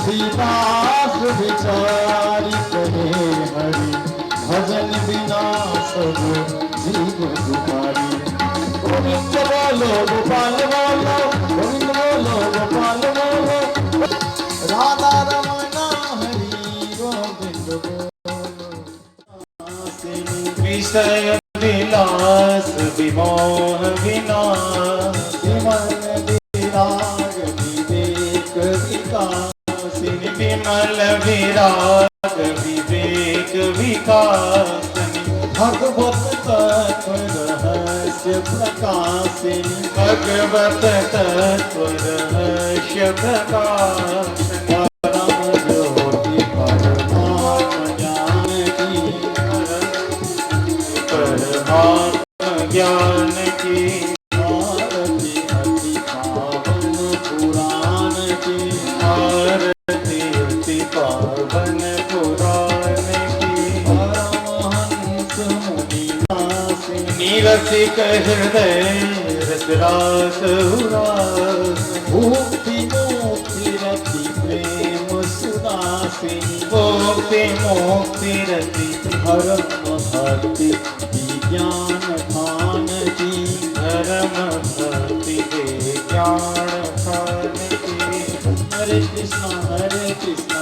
तुलसीदास विचारी कहे हरि भजन बिना सब जीव दुखारी। गोविंद बोलो गोपाल बोलो, गोविंद बोलो गोपाल बोलो, राधा रमना हरि गोविंद बोलो। विषय विलास विमोह विनाश, विमल विराग विवेक विकास, विमल विराग विवेक विकास, भगवत तत्व रहस्य प्रकाशिनी, भगवत तत्व रहस्य प्रकाशिनी, परम ज्योति परमात्म ज्ञान की, परमात्म ज्ञान की आरती अति पावन पुराण की, आरती अति पावन पुराण की, परमहंस मुनिनाथ निरसिक हृदय रसरास उरास, मुक्ति मुक्ति रति प्रेम सुनासिनी, मुक्ति मुक्ति रति परम भक्ति ज्ञान खान की, परम भक्ति ज्ञान खान की। हरे कृष्ण कृष्ण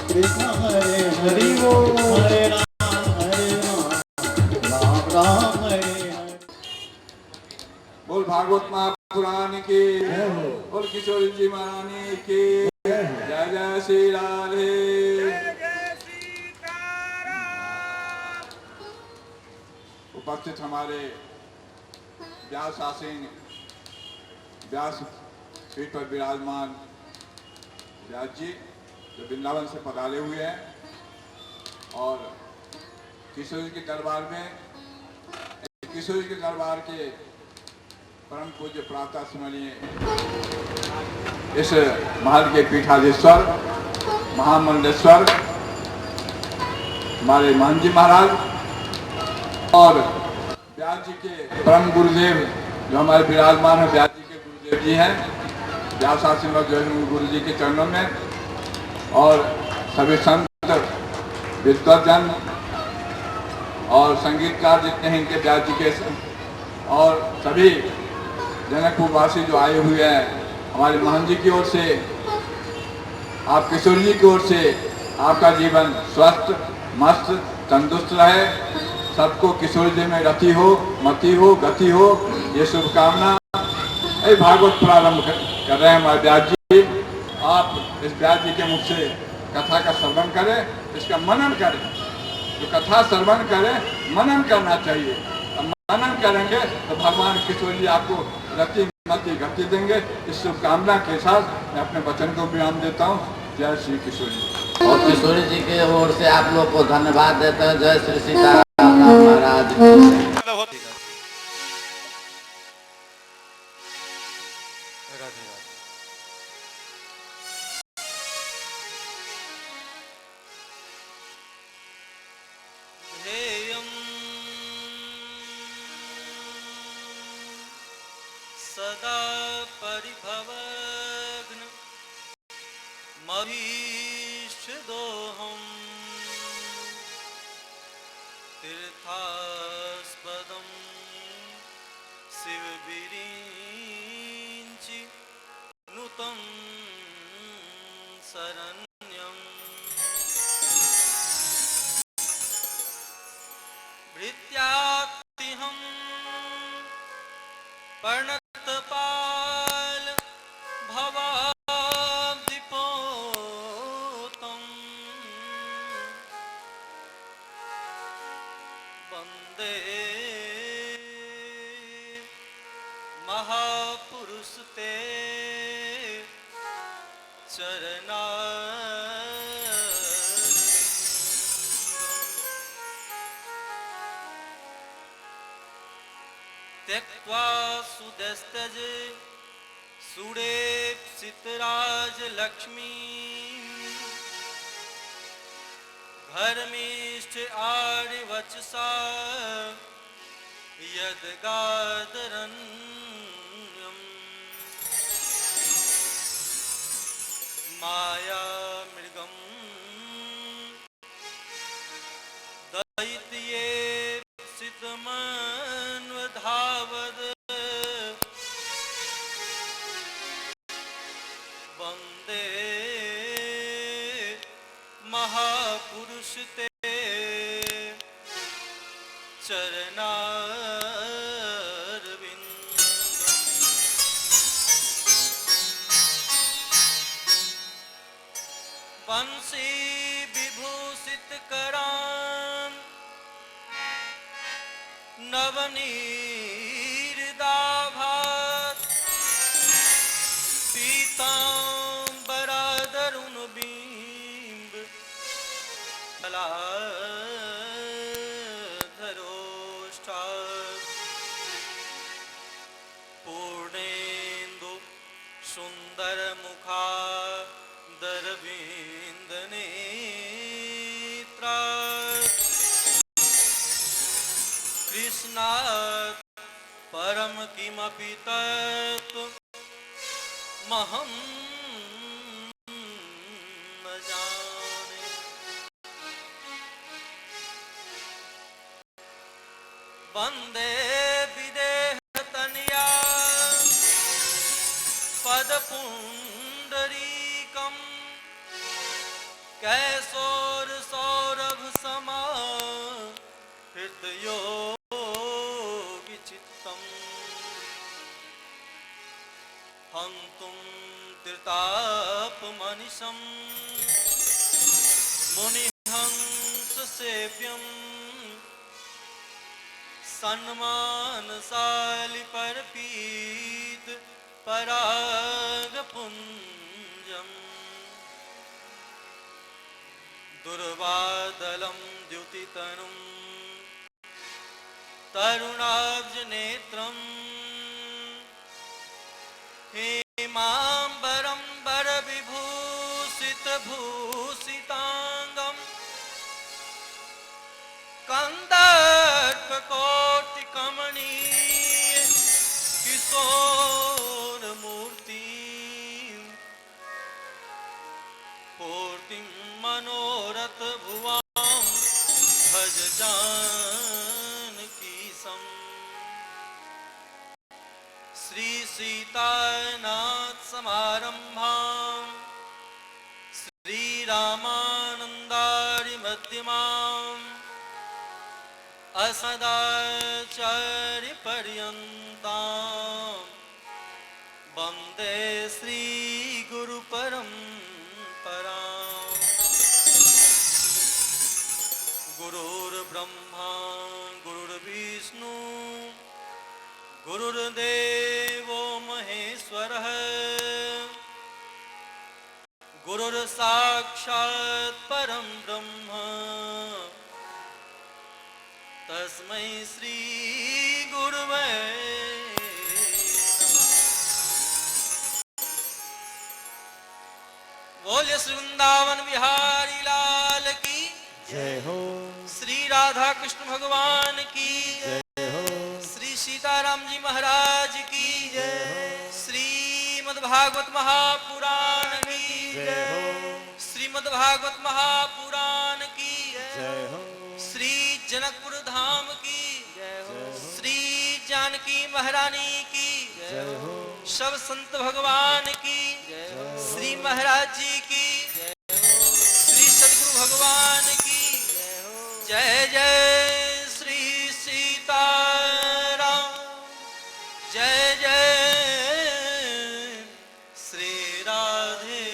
कृष्ण हरे हरि वो, हरे राम राम राम हरे हरे। बोल भागवत महापुराण की, बोल किशोर जी महारानी की, जय जय श्री राधे। उपस्थित हमारे व्यास आसीन, व्यास पीठ पर विराजमान व्यास जी जो वृंदावन से पधारे हुए हैं, और किशोर जी के दरबार में, किशोर जी के दरबार के परम पूज्य प्रातः स्मरणीय इस महल के पीठाधीश्वर महामंडलेश्वर हमारे महंत जी महाराज, और व्यास जी के परम गुरुदेव जो हमारे विराजमान है, व्यास जी के गुरुदेव जी हैं, व्यास आशीर्वाद गुरु जी के चरणों में, और सभी संत विद्वजन और संगीतकार जितने हैं इनके व्यास जी के, और सभी जनकपुर वासी जो आए हुए हैं, हमारे महंत जी की ओर से, आप किशोर जी की ओर से आपका जीवन स्वस्थ मस्त तंदुरुस्त रहे, सबको किशोर जी में रति हो, मति हो, गति हो, ये शुभकामना। भागवत प्रारंभ कर रहे हैं हमारे व्यास जी। आप इस व्यास जी के मुख से कथा का श्रवण करें, इसका मनन करें। जो कथा श्रवण करें, मनन करना चाहिए। मनन करेंगे तो भगवान किशोर जी आपको रति मति गति देंगे। इस शुभकामना के साथ मैं अपने वचन को विराम देता हूँ। जय श्री किशोर जी। और किशोर जी के ओर से आप लोग को धन्यवाद देते हैं। जय श्री सीताराम महाराज। सदा परिभवग्न मभीष्टदोहम् तीर्थास्पदं शिवविरिञ्चि नुतं शरण्यम् भृत्यातिहं पर्णतपाल भवाब्धिपोतं वन्दे महापुरुष ते चरणा त्यक्त्वा सुदस्तज सुरेप्सितराज लक्ष्मी धर्मिष्ठ आर्यवचसा यद्गादरण्यम् माया मृगम दैत्ये सितमन्वधावद वंदे महापुरुष ते चरणारविंद। बंसी विभूषित करान नवनीरदाभात पीतांबरादरुण बिंब कलाधरोष्ठात् पूर्णेन्दु सुंदर मुखादरविंद नेत्रात् कृष्णात् परम किमपि तत्त्वमहं न जाने। वंदे विदेहतनया पदपुंडरीकं कैसोर सौरभ समा हृदयोगि चित्तम् हन्तुं तीर्थापमनिशं मुनिहंस सेव्यं सन्मानशालि परपीत परागपुञ्जम् दुर्वादलं द्युतितनुं तरुणाब्जनेत्रम् हेमाम्बरं वरविभूषितभूषिताङ्गम् कन्दर्पकोटिकमनीय किशोरमूर्तिं पूर्तिं मनोरथ भुवां भज जानकीशम्। श्री सीतानाथ समारंभां श्री रामानंदारि मध्यमाम् असदाचार्य पर्यन्तां वन्दे श्री गुरु परम्पराम्। गुरुर्ब्रह्मा गुरुर्विष्णु गुरुर्देवो महेश्वरः गुरुर्साक्षात् परं ब्रह्म तस्मै श्री गुरुवे नमः। बोलिए श्री वृंदावन बिहारी लाल की जय हो, श्री राधा कृष्ण भगवान की जय हो, श्री सीताराम जी महाराज की जय हो, श्रीमद्भागवत महापुराण की जय हो, श्रीमद्भागवत महापुराण की जय हो, श्री जनकपुर धाम की जय हो, श्री जानकी महारानी की जय हो, सब संत भगवान की श्री महाराज जी की श्री सद्गुरु भगवान की जय जय श्री सीताराम जय जय श्री राधे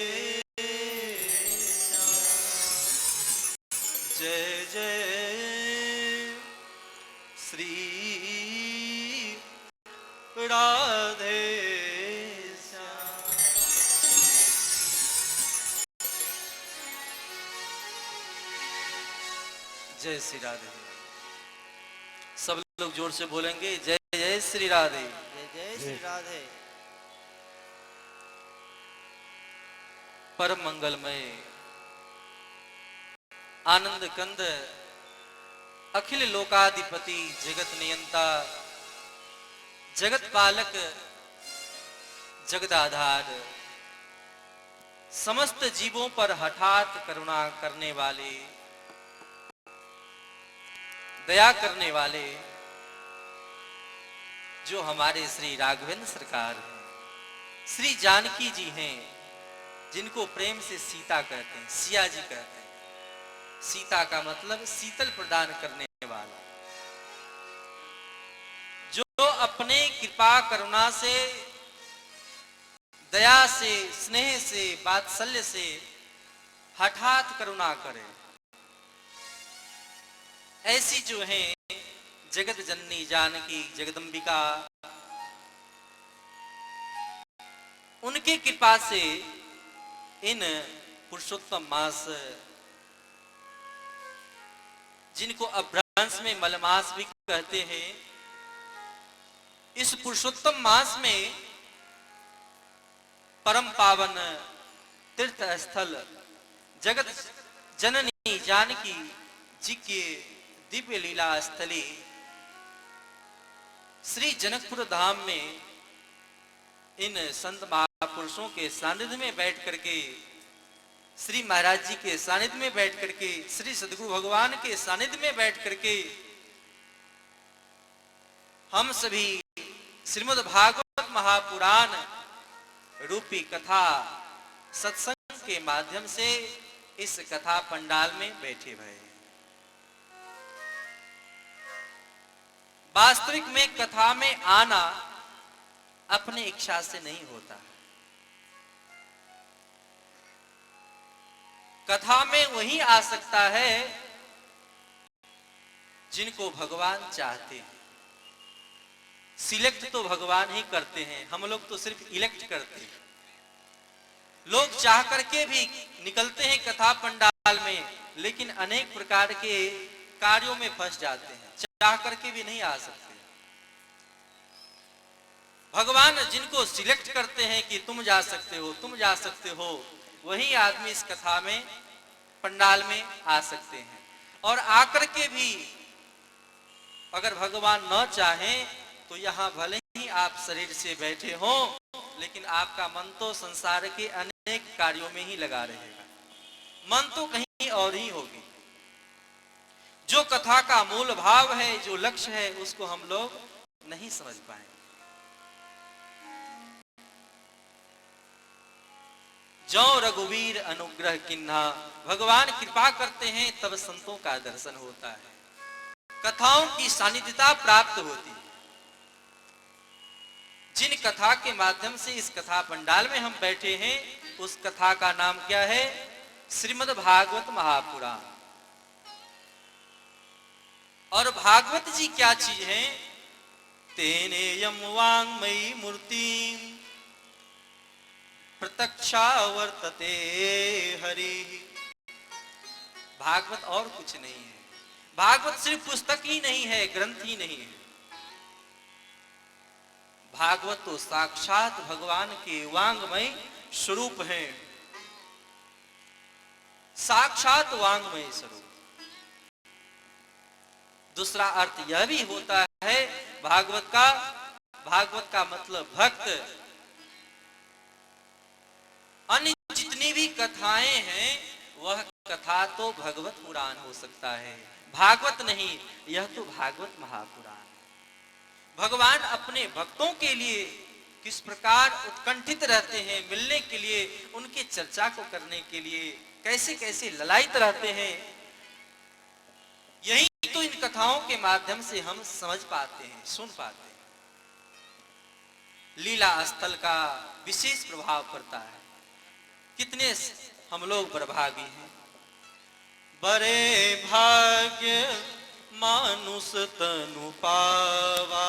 जय जय श्री राधे जय श्री राधे। सब लोग जोर से बोलेंगे जय जय श्री राधे जय जय श्री राधे। परम मंगलमय आनंद कंद अखिल लोकाधिपति जगत नियंता जगत पालक जगदाधार समस्त जीवों पर हठात करुणा करने वाले, दया करने वाले जो हमारे श्री राघवेंद्र सरकार हैं, श्री जानकी जी हैं, जिनको प्रेम से सीता कहते हैं, सिया जी कहते हैं। सीता का मतलब शीतल प्रदान करने वाला, जो अपने कृपा करुणा से, दया से, स्नेह से, वात्सल्य से हठात करुणा करे। ऐसी जो हैं जगत जननी जानकी जगदम्बिका, उनके कृपा से इन पुरुषोत्तम मास, जिनको अपभ्रंश में मलमास भी कहते हैं, इस पुरुषोत्तम मास में परम पावन तीर्थ स्थल जगत जननी जानकी जी के दिव्य लीला स्थली श्री जनकपुर धाम में इन संत महापुरुषों के सानिध्य में बैठ करके, श्री महाराज जी के सानिध्य में बैठ करके, श्री सद्गुरु भगवान के सानिध्य में बैठ करके हम सभी श्रीमद् भागवत महापुराण रूपी कथा सत्संग के माध्यम से इस कथा पंडाल में बैठे हुए। वास्तविक में कथा में आना अपने इच्छा से नहीं होता। कथा में वही आ सकता है जिनको भगवान चाहते हैं। सिलेक्ट तो भगवान ही करते हैं, हम लोग तो सिर्फ इलेक्ट करते हैं। लोग चाह करके भी निकलते हैं कथा पंडाल में, लेकिन अनेक प्रकार के कार्यों में फंस जाते हैं, चाह करके भी नहीं आ सकते। भगवान जिनको सिलेक्ट करते हैं कि तुम जा सकते हो, तुम जा सकते हो, वही आदमी इस कथा में पंडाल में आ सकते हैं। और आकर के भी अगर भगवान न चाहें तो यहाँ भले ही आप शरीर से बैठे हो, लेकिन आपका मन तो संसार के अनेक कार्यों में ही लगा रहेगा, मन तो कहीं और ही होगी। जो कथा का मूल भाव है, जो लक्ष्य है, उसको हम लोग नहीं समझ पाए। जो रघुवीर अनुग्रह किन्हा, भगवान कृपा करते हैं तब संतों का दर्शन होता है, कथाओं की सानिध्यता प्राप्त होती है। जिन कथा के माध्यम से इस कथा पंडाल में हम बैठे हैं, उस कथा का नाम क्या है? श्रीमद् भागवत महापुराण। और भागवत जी क्या चीज है? तेने यम वांगमयी मूर्ति प्रत्यक्षा वर्तते हरि। भागवत और कुछ नहीं है। भागवत सिर्फ पुस्तक ही नहीं है, ग्रंथ ही नहीं है। भागवत तो साक्षात भगवान के वांगमय स्वरूप है, साक्षात वांगमय स्वरूप। दूसरा अर्थ यह भी होता है भागवत का मतलब भक्त। अन्य जितनी भी कथाएं हैं वह कथा तो भगवत पुराण हो सकता है, भागवत नहीं। यह तो भागवत महापुराण। भगवान अपने भक्तों के लिए किस प्रकार उत्कंठित रहते हैं, मिलने के लिए, उनके चर्चा को करने के लिए कैसे कैसे ललायित रहते हैं, यही तो इन कथाओं के माध्यम से हम समझ पाते हैं, सुन पाते हैं। लीला स्थल का विशेष प्रभाव पड़ता है। कितने हम लोग बड़भागी हैं। बड़े भाग्य मानुष तनु पावा,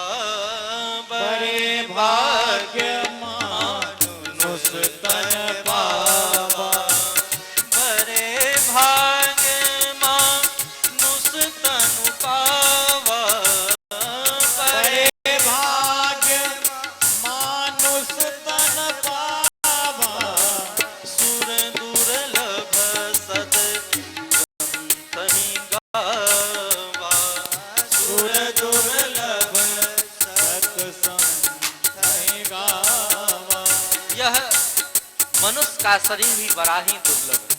बड़े भाग्य मानुष तन पावा, बड़े भाग्य मानुष तनु पावा, बड़े भाग्य मानुष तन पावा, सुर दुर्लभ सद ग्रंथहि गावा, सुर दुर्लभ सत्संग गावा। यह मनुष्य का शरीर भी बड़ा ही दुर्लभ है।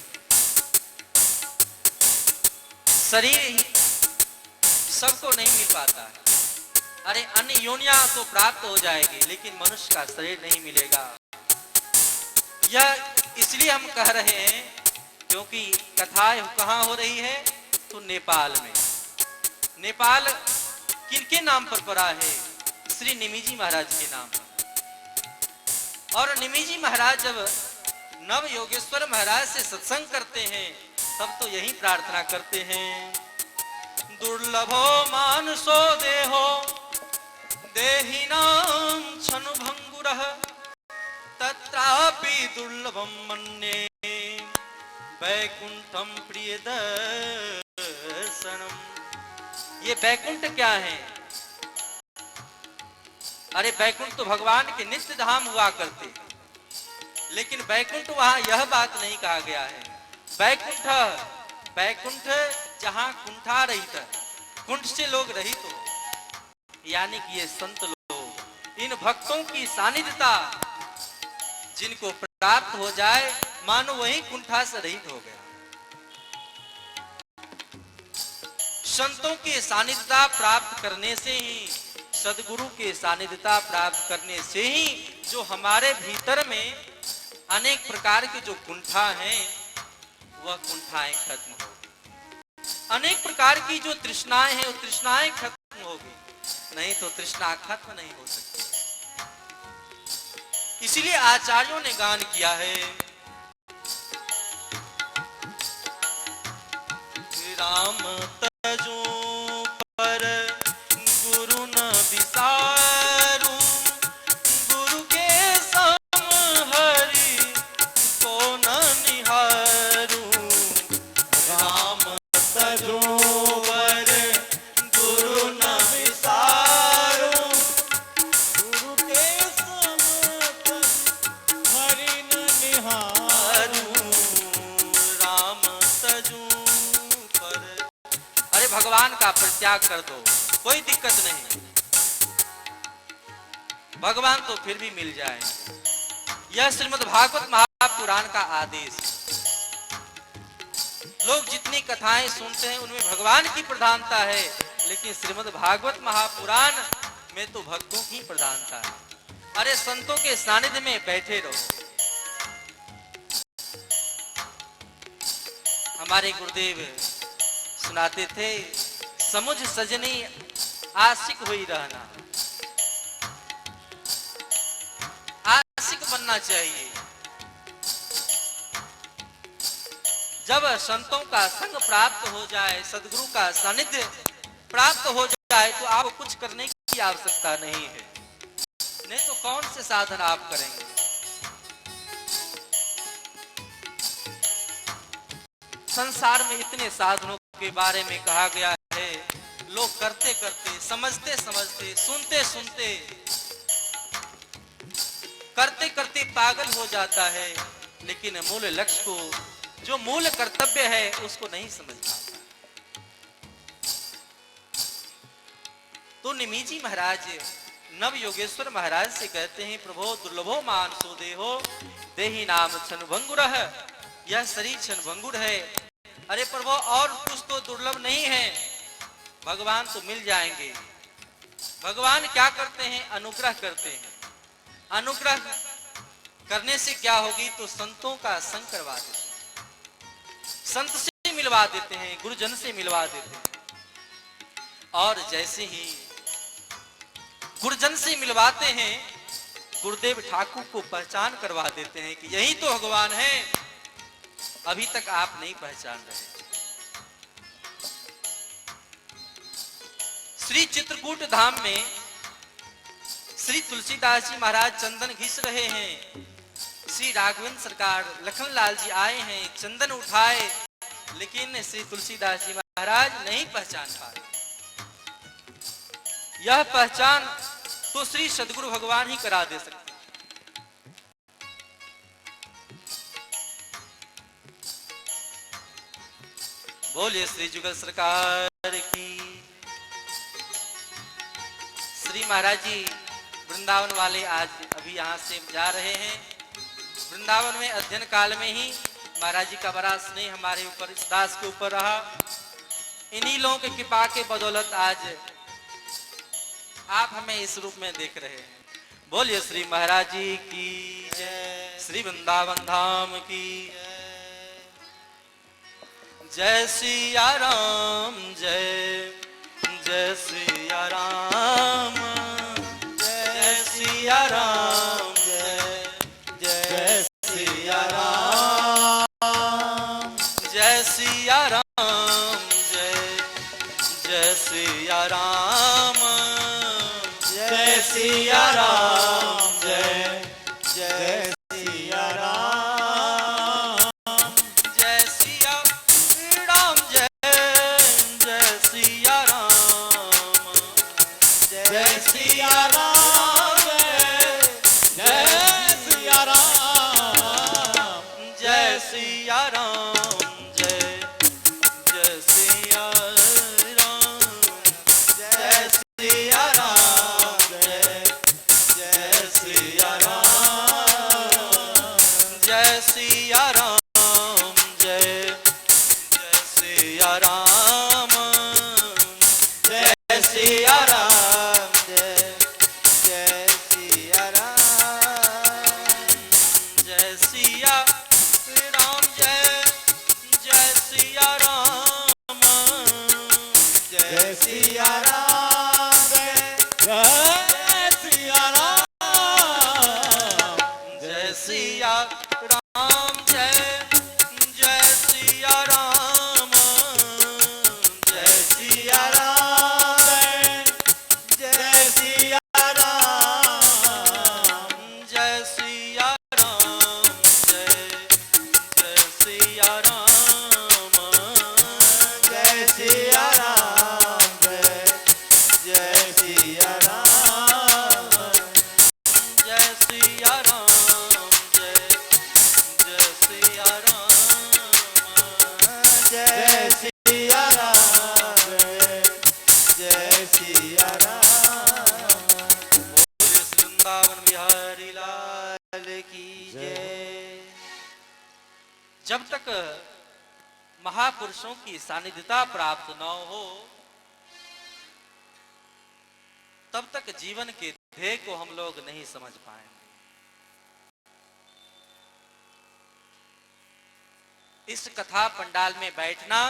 शरीर ही सबको नहीं मिल पाता है। अरे अन्य योनियां तो प्राप्त हो जाएगी, लेकिन मनुष्य का शरीर नहीं मिलेगा। यह इसलिए हम कह रहे हैं क्योंकि कथा कहाँ हो रही है, तो नेपाल में। नेपाल किनके नाम पर पड़ा है? श्री निमिजी महाराज के नाम पर। और निमिजी महाराज जब नव योगेश्वर महाराज से सत्संग करते हैं, तब तो यही प्रार्थना करते हैं, दुर्लभो मानसो देहो देहिनां छनु भंगुरः तत्रापि दुर्लभम मन्ये वैकुंठम प्रिय दर्शनम। ये वैकुंठ क्या है? अरे वैकुंठ तो भगवान के नित्य धाम हुआ करते, लेकिन वैकुंठ वहां यह बात नहीं कहा गया है। वैकुंठ वैकुंठ जहां कुंठा रहित, कुंठ से लोग रहित हो, यानी कि ये संत लोग, इन भक्तों की सानिध्यता जिनको प्राप्त हो जाए, मानो वही कुंठा से रहित हो गया। संतों के सानिध्यता प्राप्त करने से ही, सदगुरु के सानिध्यता प्राप्त करने से ही जो हमारे भीतर में अनेक प्रकार के जो कुंठा हैं, वह कुंठाएं खत्म होगी। अनेक प्रकार की जो तृष्णाएं हैं, वो तृष्णाएं खत्म होगी। नहीं तो तृष्णा खत्म नहीं हो सकती। इसीलिए आचार्यों ने गान किया है, राम तजो पर गुरु न विसारू, गुरु के सम हरि को न निहारू। राम तजो पर गुरु न विसारू, गुरु के सम हरि न निहारू। राम तजो पर, अरे भगवान का परित्याग कर दो, कोई दिक्कत नहीं, भगवान तो फिर भी मिल जाए। यह श्रीमद् भागवत महापुराण का आदेश। लोग जितनी कथाएं सुनते हैं उनमें भगवान की प्रधानता है, लेकिन श्रीमद् भागवत महापुराण में तो भक्तों की प्रधानता है। अरे संतों के सानिध्य में बैठे रहो। हमारे गुरुदेव सुनाते थे, समुझ सजनी आशिक हुई रहना। आशिक बनना चाहिए। जब संतों का संग प्राप्त हो जाए, सदगुरु का सानिध्य प्राप्त हो जाए, तो आपको कुछ करने की आवश्यकता नहीं है। नहीं तो कौन से साधन आप करेंगे? संसार में इतने साधनों के बारे में कहा गया है, लोग करते करते, समझते समझते, सुनते सुनते, करते करते पागल हो जाता है, लेकिन मूल लक्ष्य को, जो मूल कर्तव्य है, उसको नहीं समझ पाता। तो निमिजी महाराज नव योगेश्वर महाराज से कहते हैं, प्रभो दुर्लभो मानसो देहो देहि नाम क्षणभंगुरः। यह शरीर क्षणभंगुर है। अरे प्रभु, और कुछ तो दुर्लभ नहीं है, भगवान तो मिल जाएंगे। भगवान क्या करते हैं? अनुग्रह करते हैं। अनुग्रह करने से क्या होगी? तो संतों का संग करवा देते हैं, संत से मिलवा देते हैं, गुरुजन से मिलवा देते हैं। और जैसे ही गुरुजन से मिलवाते हैं, गुरुदेव ठाकुर को पहचान करवा देते हैं कि यही तो भगवान है, अभी तक आप नहीं पहचान रहे। श्री चित्रकूट धाम में श्री तुलसीदास जी महाराज चंदन घिस रहे हैं। श्री राघवेंद्र सरकार लखनलाल जी आए हैं, चंदन उठाए, लेकिन श्री तुलसीदास जी महाराज नहीं पहचान पाए। यह पहचान तो श्री सदगुरु भगवान ही करा दे सकते। बोलिए श्री जुगल सरकार की। श्री महाराज जी वृंदावन वाले आज अभी यहाँ से जा रहे हैं। वृंदावन में अध्ययन काल में ही महाराज जी का बड़ा स्नेह हमारे ऊपर, इस दास के ऊपर रहा। इन्हीं लोगों की कृपा के बदौलत आज आप हमें इस रूप में देख रहे हैं। बोलिए श्री महाराज जी की जय, श्री वृंदावन धाम की जय। सिया राम जय, जय सिया राम, जय सिया राम जय, जय सिया राम, जय सिया राम जय, जय सिया राम, जय सिया राम जय, जय सिया राम, जय सिया राम जय, जय सिया राम, जय सिया राम जय, जय सिया राम, जय सिया राम जय, जय सिया राम, जय सिया राम जय, जय सिया राम, जय सिया राम जय, जय सिया राम, जय सिया राम जय, जय सिया राम, जय सिया राम जय, जय सिया राम, जय सिया राम जय, जय सिया राम, जय सिया राम जय, जय सिया राम, जय सिया राम जय, सिया राम, जय सिया राम जय, जय सिया राम, जय सिया राम जय, जय सिया राम, जय सिया राम जय, जय सिया राम, जय सिया राम जय सिया राम। बोले श्री वृंदावन बिहारी लाल की जय। जब तक महापुरुषों की सानिध्यता प्राप्त न हो तब तक जीवन के ध्येय को हम लोग नहीं समझ पाएंगे। इस कथा पंडाल में बैठना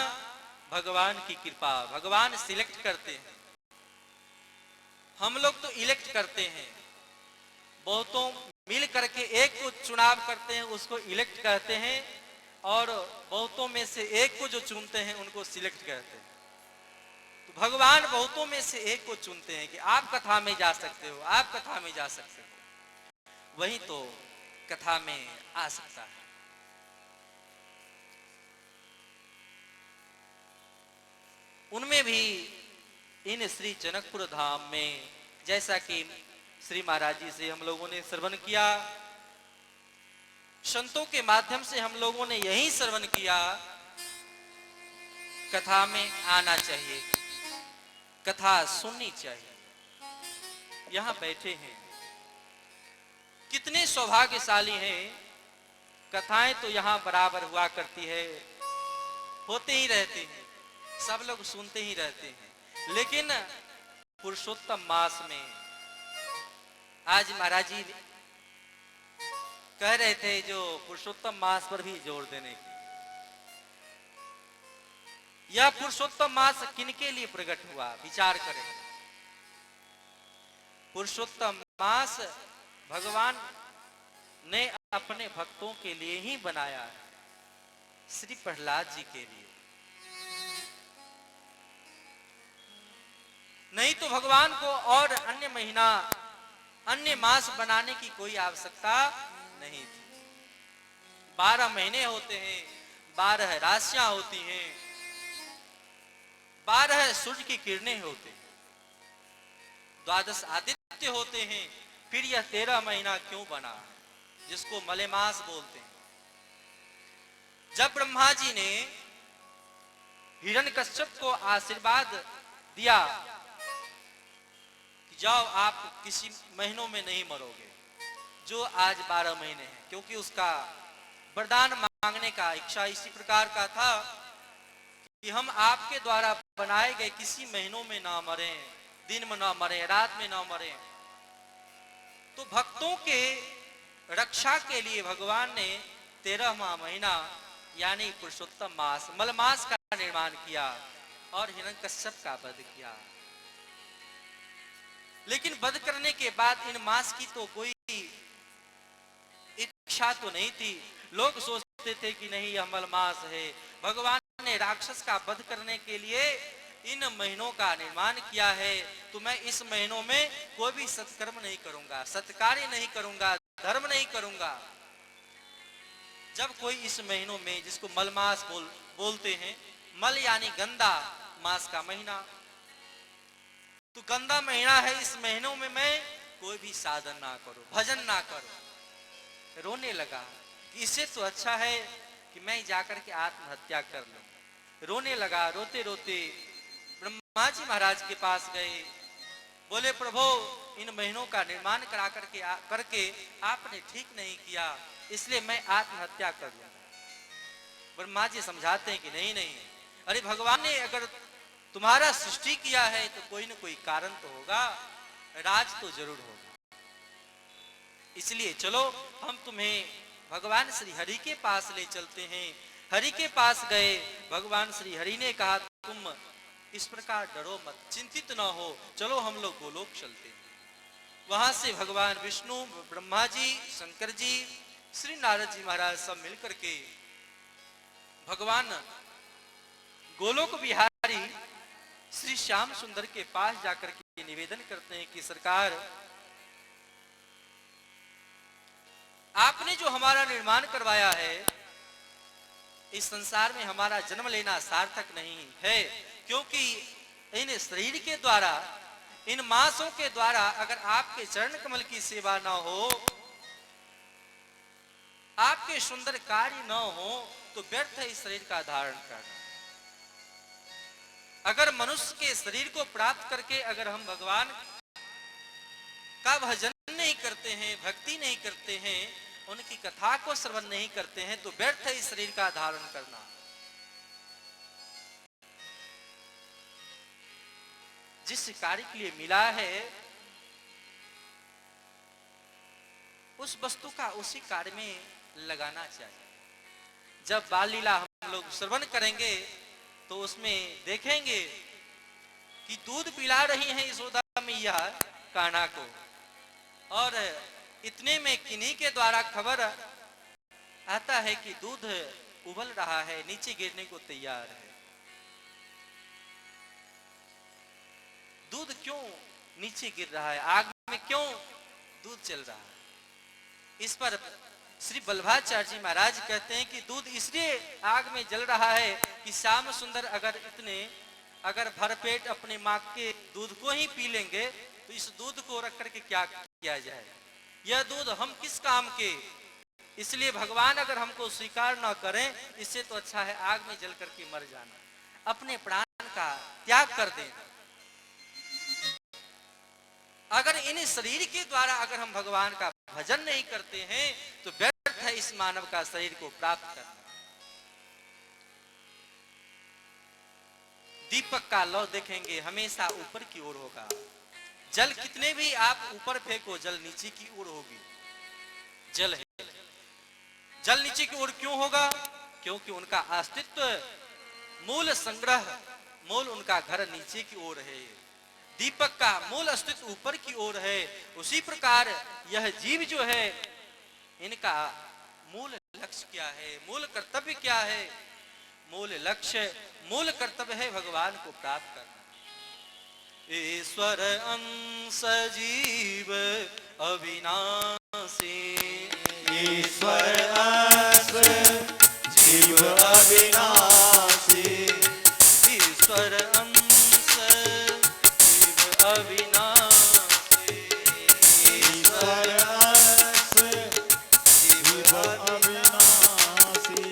भगवान की कृपा, भगवान सिलेक्ट करते हैं। हम लोग तो इलेक्ट करते हैं, बहुतों मिल करके एक को चुनाव करते हैं, उसको इलेक्ट कहते हैं, और बहुतों में से एक को जो चुनते हैं उनको सिलेक्ट कहते हैं। तो भगवान बहुतों में से एक को चुनते हैं कि आप कथा में जा सकते हो, आप कथा में जा सकते हो, वही तो कथा में आ सकता है। उनमें भी इन श्री जनकपुर धाम में, जैसा कि श्री महाराज जी से हम लोगों ने श्रवण किया, संतों के माध्यम से हम लोगों ने यही श्रवण किया, कथा में आना चाहिए, कथा सुननी चाहिए। यहां बैठे हैं, कितने सौभाग्यशाली हैं। कथाएं तो यहां बराबर हुआ करती है, होते ही रहते हैं, सब लोग सुनते ही रहते हैं। लेकिन पुरुषोत्तम मास में आज महाराज जी कह रहे थे जो पुरुषोत्तम मास पर भी जोर देने की। यह पुरुषोत्तम मास किनके लिए प्रकट हुआ, विचार करें। पुरुषोत्तम मास भगवान ने अपने भक्तों के लिए ही बनाया है, श्री प्रहलाद जी के लिए। नहीं तो भगवान को और अन्य महीना, अन्य मास बनाने की कोई आवश्यकता नहीं थी। 12 महीने होते हैं, 12 राशियां होती हैं, 12 सूर्य की किरणें होते हैं, 12 आदित्य होते हैं, फिर यह 13 महीना क्यों बना, जिसको मलेमास बोलते हैं। जब ब्रह्मा जी ने हिरण्यकश्यप को आशीर्वाद दिया कि जाओ आप किसी महीनों में नहीं मरोगे, जो आज 12 महीने है, क्योंकि उसका वरदान मांगने का इच्छा इसी प्रकार का था कि हम आपके द्वारा बनाए गए किसी महीनों में ना मरे, दिन में ना मरे, रात में ना मरे। तो भक्तों के रक्षा के लिए भगवान ने 13वां महीना यानी पुरुषोत्तम मास, मलमास का निर्माण किया और हिरण्यकश्यप का वध किया। लेकिन वध करने के बाद इन मास की तो कोई इच्छा तो नहीं थी। लोग सोचते थे कि नहीं यह मलमास है। भगवान ने राक्षस का वध करने के लिए इन महीनों का निर्माण किया है, तो मैं इस महीनों में कोई भी सत्कर्म नहीं करूंगा, सत्कार्य नहीं करूंगा, धर्म नहीं करूंगा। जब कोई इस महीनों में, जिसको मलमास बोलते हैं, मल यानी गंदा, मास का महीना, तो गंदा महीना है, इस महीनों में मैं कोई भी साधन ना करूं, भजन ना करूं। रोने लगा कि इससे तो अच्छा है कि मैं जाकर के आत्महत्या कर लूं। रोने लगा। रोते रोते ब्रह्मा जी महाराज के पास गए, बोले प्रभु इन महीनों का निर्माण करके आपने ठीक नहीं किया, इसलिए मैं आत्महत्या कर लूंगा। ब्रह्मा जी समझाते हैं कि नहीं नहीं, अरे भगवान ने अगर तुम्हारा सृष्टि किया है तो कोई न कोई कारण तो होगा, राज तो जरूर होगा। इसलिए चलो हम तुम्हें भगवान श्री हरि के पास ले चलते हैं। हरि के पास गए। भगवान श्री हरि ने कहा तुम इस प्रकार डरो मत, चिंतित ना हो, चलो हम लोग गोलोक चलते हैं। वहां से भगवान विष्णु, ब्रह्मा जी, शंकर जी, श्री नारद जी महाराज सब मिलकर के भगवान गोलोक बिहारी श्री श्याम सुंदर के पास जाकर के निवेदन करते हैं कि सरकार, आपने जो हमारा निर्माण करवाया है, इस संसार में हमारा जन्म लेना सार्थक नहीं है, क्योंकि इन शरीर के द्वारा, इन मांसों के द्वारा अगर आपके चरण कमल की सेवा ना हो, आपके सुंदर कार्य न हो, तो व्यर्थ है इस शरीर का धारण करना। अगर मनुष्य के शरीर को प्राप्त करके अगर हम भगवान का भजन नहीं करते हैं, भक्ति नहीं करते हैं, उनकी कथा को श्रवण नहीं करते हैं, तो व्यर्थ है इस शरीर का धारण करना। जिस कार्य के लिए मिला है, उस वस्तु का उसी कार्य में लगाना चाहिए। जब बाल लीला हम लोग श्रवण करेंगे तो उसमें देखेंगे कि दूध पिला रही हैं यशोदा मैया कान्हा को, और इतने में किन्हीं के द्वारा खबर आता है कि दूध उबल रहा है, नीचे गिरने को तैयार है। दूध क्यों नीचे गिर रहा है, आग में क्यों दूध जल रहा है? इस पर श्री बल्लभाचार्य जी महाराज कहते हैं कि दूध इसलिए आग में जल रहा है कि श्याम सुंदर अगर भरपेट अपने माँ के दूध को ही पी लेंगे तो इस दूध को रख करके क्या किया जाए, यह दूध हम किस काम के। इसलिए भगवान अगर हमको स्वीकार न करें, इससे तो अच्छा है आग में जल करके मर जाना, अपने प्राण का त्याग कर देना। अगर इन शरीर के द्वारा अगर हम भगवान का भजन नहीं करते हैं तो व्यर्थ है इस मानव का शरीर को प्राप्त करना। दीपक का लौ देखेंगे हमेशा ऊपर की ओर होगा, जल कितने भी आप ऊपर फेंको जल नीचे की ओर होगी। जल है, जल नीचे की ओर क्यों होगा? क्योंकि उनका अस्तित्व, मूल संग्रह, मूल उनका घर नीचे की ओर है। दीपक का मूल अस्तित्व ऊपर की ओर है। उसी प्रकार यह जीव जो है, इनका मूल लक्ष्य क्या है, मूल कर्तव्य क्या है? मूल लक्ष्य, मूल कर्तव्य है भगवान को प्राप्त करना। ईश्वर अंश जीव अविनाशी, ईश्वर अंश जीव अविनाशी, ईश्वर अंश जीव अविनाशी, ईश्वर अंश जीव अविनाशी,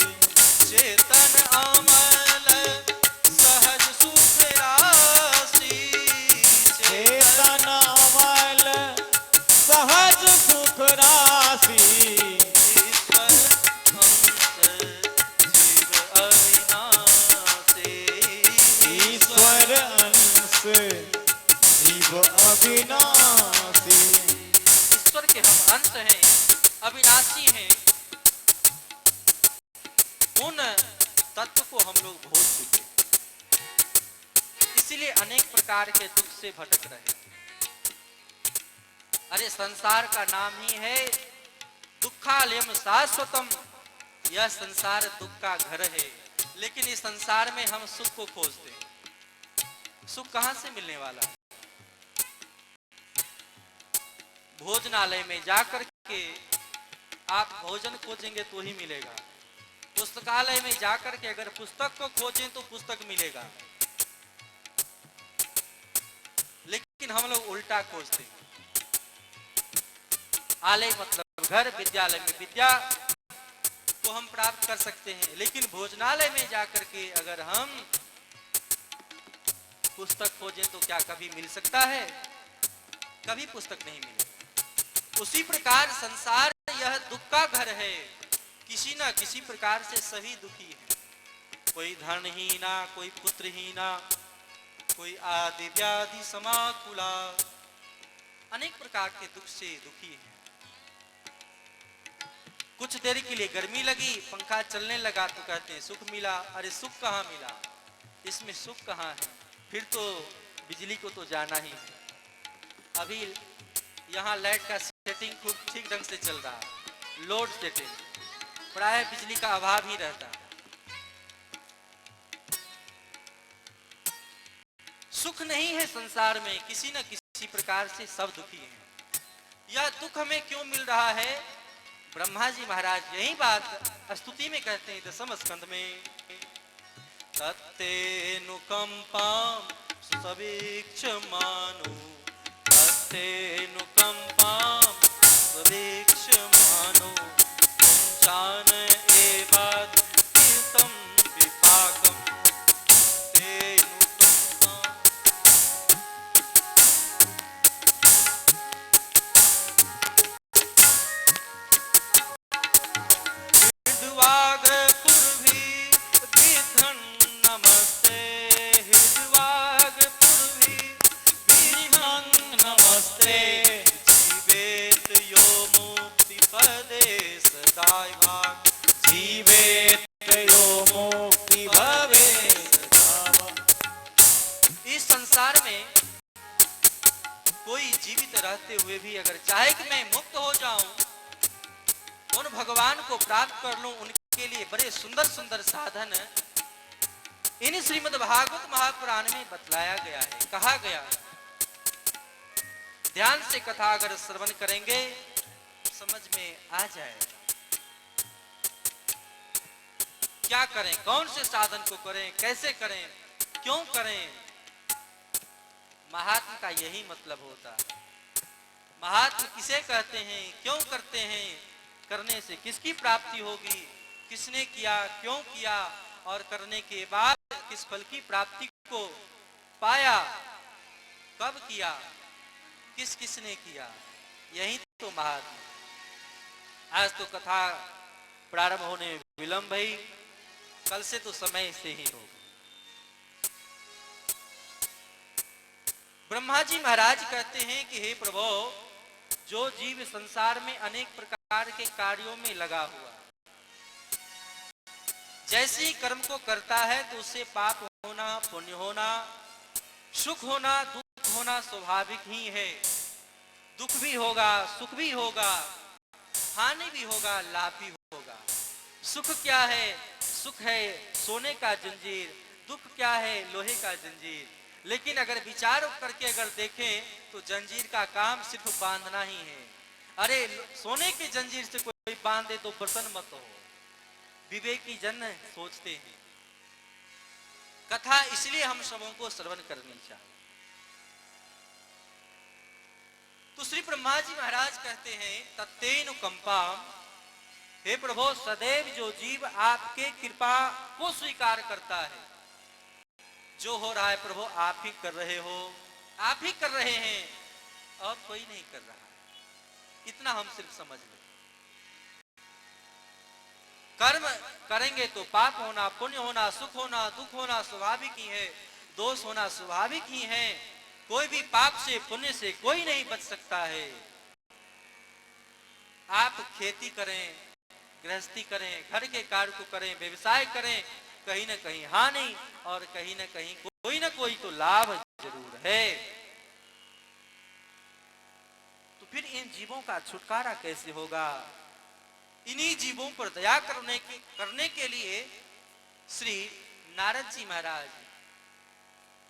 चेतन अमल सहज सुख राशि, चेतन अमल सहज सुख राशि, अविनाशी। ईश्वर के हम अंश हैं, अविनाशी हैं। उन तत्व को हम लोग भूल चुके, इसीलिए अनेक प्रकार के दुख से भटक रहे। अरे संसार का नाम ही है दुखालयम शाश्वतम। यह संसार दुख का घर है, लेकिन इस संसार में हम सुख को खोजते हैं। सुख कहां से मिलने वाला है? भोजनालय में जाकर के आप भोजन खोजेंगे तो ही मिलेगा। पुस्तकालय में जाकर के अगर पुस्तक को खोजें तो पुस्तक मिलेगा, लेकिन हम लोग उल्टा खोजते हैं। आलय मतलब घर, विद्यालय में विद्या को हम प्राप्त कर सकते हैं, लेकिन भोजनालय में जाकर के अगर हम पुस्तक खोजें तो क्या कभी मिल सकता है? कभी पुस्तक नहीं मिलेगा। उसी प्रकार संसार यह दुख का घर है। किसी ना किसी प्रकार से सभी दुखी है। कोई धनहीना, कोई पुत्रहीना, कोई आदि व्याधि समाकुला, अनेक प्रकार के दुख से दुखी है। कुछ देर के लिए गर्मी लगी, पंखा चलने लगा तो कहते हैं सुख मिला। अरे सुख कहाँ मिला? इसमें सुख कहाँ है? फिर तो बिजली को तो जाना ही है। अभी यहाँ लाइट का सेटिंग खूब ठीक ढंग से चल रहा है, लोड सेटिंग, प्राय बिजली का अभाव ही रहता है। सुख नहीं है संसार में, किसी न किसी प्रकार से सब दुखी हैं। यह दुख हमें क्यों मिल रहा है? ब्रह्मा जी महाराज यही बात स्तुति में कहते हैं 10वें स्कंद में, तत्तेनुकंपां सवीक्षमानो, तत्तेनुकंपां सवीक्षमानो, पुंसान एवात् तीर्थं विपाकं, तेनुकंपां। इस संसार में कोई जीवित रहते हुए भी अगर चाहे कि मैं मुक्त हो जाऊं, उन भगवान को प्राप्त कर लूं, उनके लिए बड़े सुंदर सुंदर साधन इन श्रीमद् भागवत महापुराण में बतलाया गया है, कहा गया है। ध्यान से कथा अगर श्रवण करेंगे समझ में आ जाएगा। क्या करें, कौन से साधन को करें, कैसे करें, क्यों करें? महात्म का यही मतलब होता है। महात्म किसे कहते हैं, क्यों करते हैं, करने से किसकी प्राप्ति होगी, किसने किया, क्यों किया, और करने के बाद किस फल की प्राप्ति को पाया, कब किया, किस किसने किया, यही तो महात्म। आज तो कथा प्रारंभ होने में विलंब है, कल से तो समय से ही होगा। ब्रह्मा जी महाराज कहते हैं कि हे प्रभु, जो जीव संसार में अनेक प्रकार के कार्यों में लगा हुआ, जैसे ही कर्म को करता है तो उससे पाप होना, पुण्य होना, सुख होना, दुख होना स्वाभाविक ही है। दुख भी होगा, सुख भी होगा, हानि भी होगा, लाभ भी होगा। सुख क्या है? सुख है सोने का जंजीर, दुख क्या है? लोहे का जंजीर। लेकिन अगर विचार करके अगर देखें तो जंजीर का काम सिर्फ बांधना ही है। अरे सोने के जंजीर से कोई बांधे तो प्रसन्न मत हो, विवेकी जन सोचते हैं। कथा इसलिए हम सबों को श्रवण करनी चाहिए। तो श्री ब्रह्मा जी महाराज कहते हैं तत्तेनुकंपा, हे प्रभु सदैव जो जीव आपके कृपा को स्वीकार करता है, जो हो रहा है प्रभु आप ही कर रहे हो, आप ही कर रहे हैं, और कोई नहीं कर रहा, इतना हम सिर्फ समझ लें। कर्म करेंगे तो पाप होना, पुण्य होना, सुख होना, दुख होना स्वाभाविक ही है, दोष होना स्वाभाविक ही है। कोई भी पाप से पुण्य से कोई नहीं बच सकता है। आप खेती करें, गृहस्थी करें, घर के कार्य को करें, व्यवसाय करें, कहीं ना कहीं हानि और कहीं ना कहीं कोई ना कोई तो लाभ जरूर है। तो फिर इन जीवों का छुटकारा कैसे होगा? इन्हीं जीवों पर दया करने के लिए श्री नारद जी महाराज,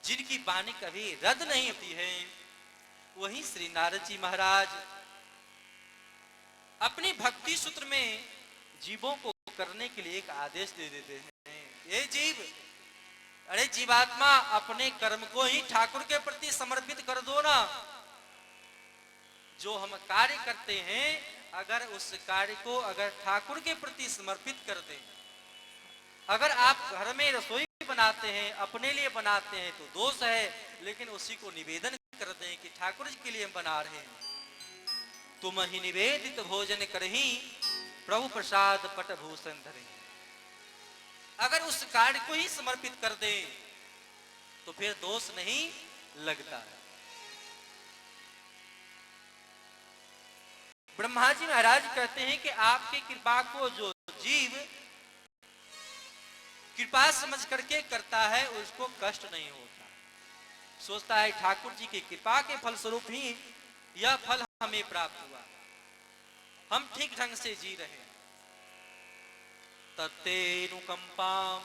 जिनकी वाणी कभी रद्द नहीं होती है, वही श्री नारद जी महाराज अपनी भक्ति सूत्र में जीवों को करने के लिए एक आदेश दे देते हैं। ये जीव, अरे जीवात्मा, अपने कर्म को ही ठाकुर के प्रति समर्पित कर दो ना। जो हम कार्य करते हैं, अगर उस कार्य को अगर ठाकुर के प्रति समर्पित कर दें, अगर आप घर में रसोई बनाते हैं, अपने लिए बनाते हैं तो दोष है, लेकिन उसी को निवेदन कर दें कि ठाकुर जी के लिए हम बना रहे हैं। तुम ही निवेदित भोजन करही, प्रभु प्रसाद पट भूषण धरे। अगर उस कार्य को ही समर्पित कर दें तो फिर दोष नहीं लगता है। ब्रह्मा जी महाराज कहते हैं कि आपकी कृपा को जो जीव कृपा समझ करके करता है उसको कष्ट नहीं होता। सोचता है ठाकुर जी की कृपा के फलस्वरूप ही यह फल हमें प्राप्त हुआ, हम ठीक ढंग से जी रहे हैं। तत्तेनुकंपाम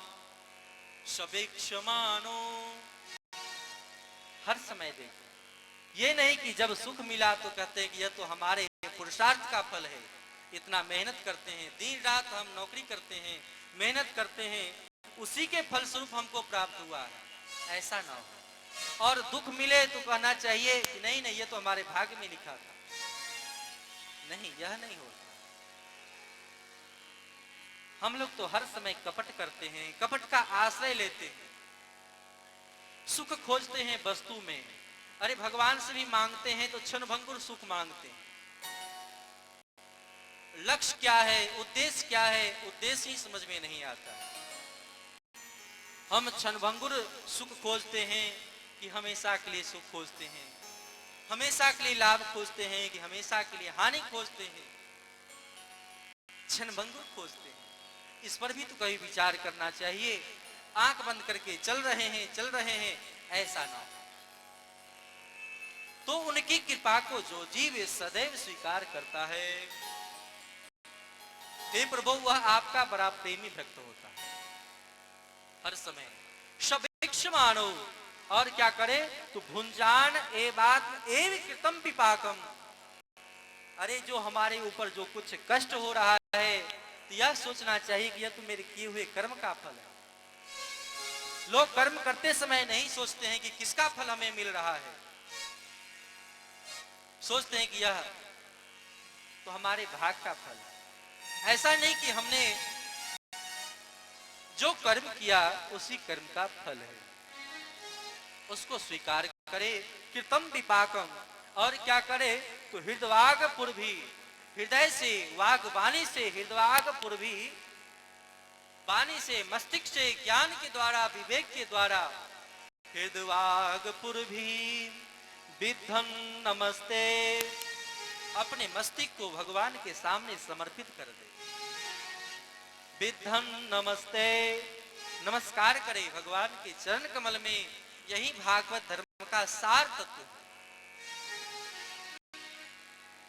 सवेक्षमानो, हर समय देखो, ये नहीं कि जब सुख मिला तो कहते हैं कि यह तो हमारे पुरुषार्थ का फल है, इतना मेहनत करते हैं, दिन रात हम नौकरी करते हैं, मेहनत करते हैं, उसी के फलस्वरूप हमको प्राप्त हुआ है, ऐसा ना हो। और दुख मिले तो कहना चाहिए कि नहीं नहीं, ये तो हमारे भाग्य में लिखा था। नहीं, यह नहीं होता। हम लोग तो हर समय कपट करते हैं, कपट का आश्रय लेते हैं, सुख खोजते हैं वस्तु में। अरे भगवान से भी मांगते हैं तो क्षणभंगुर सुख मांगते हैं। लक्ष्य क्या है, उद्देश्य क्या है, उद्देश्य ही समझ में नहीं आता। हम क्षणभंगुर सुख खोजते हैं कि हमेशा के लिए सुख खोजते हैं, हमेशा के लिए लाभ खोजते हैं कि हमेशा के लिए हानि खोजते हैं, क्षणभंगुर खोजते हैं। इस पर भी तो कभी विचार करना चाहिए। आंख बंद करके चल रहे हैं, ऐसा ना हो। तो उनकी कृपा को जो जीव सदैव स्वीकार करता है, हे प्रभु, वह आपका बड़ा प्रेमी भक्त होता है। हर समय शवेक्षमानो, और क्या करे तो भुंजान एवात्म एव कृतम पिपाकम। अरे जो हमारे ऊपर जो कुछ कष्ट हो रहा है तो यह सोचना चाहिए कि यह तो मेरे किए हुए कर्म का फल है। लोग कर्म करते समय नहीं सोचते हैं कि किसका फल हमें मिल रहा है, सोचते हैं कि यह तो हमारे भाग का फल है। ऐसा नहीं कि हमने जो कर्म किया उसी कर्म का फल है, उसको स्वीकार करे। कृतम विपाकम, और क्या करे तो हृदवाग पूर्वी, हृदय से वाग वाणी से, हृदवाग पूर्वी वाणी से, मस्तिष्क से, ज्ञान के द्वारा, विवेक के द्वारा, हृदवाग पूर्वी विद्धन नमस्ते, अपने मस्तिष्क को भगवान के सामने समर्पित कर दे। विद्धन नमस्ते, नमस्कार करे भगवान के चरण कमल में। यही भागवत धर्म का सार तत्व है।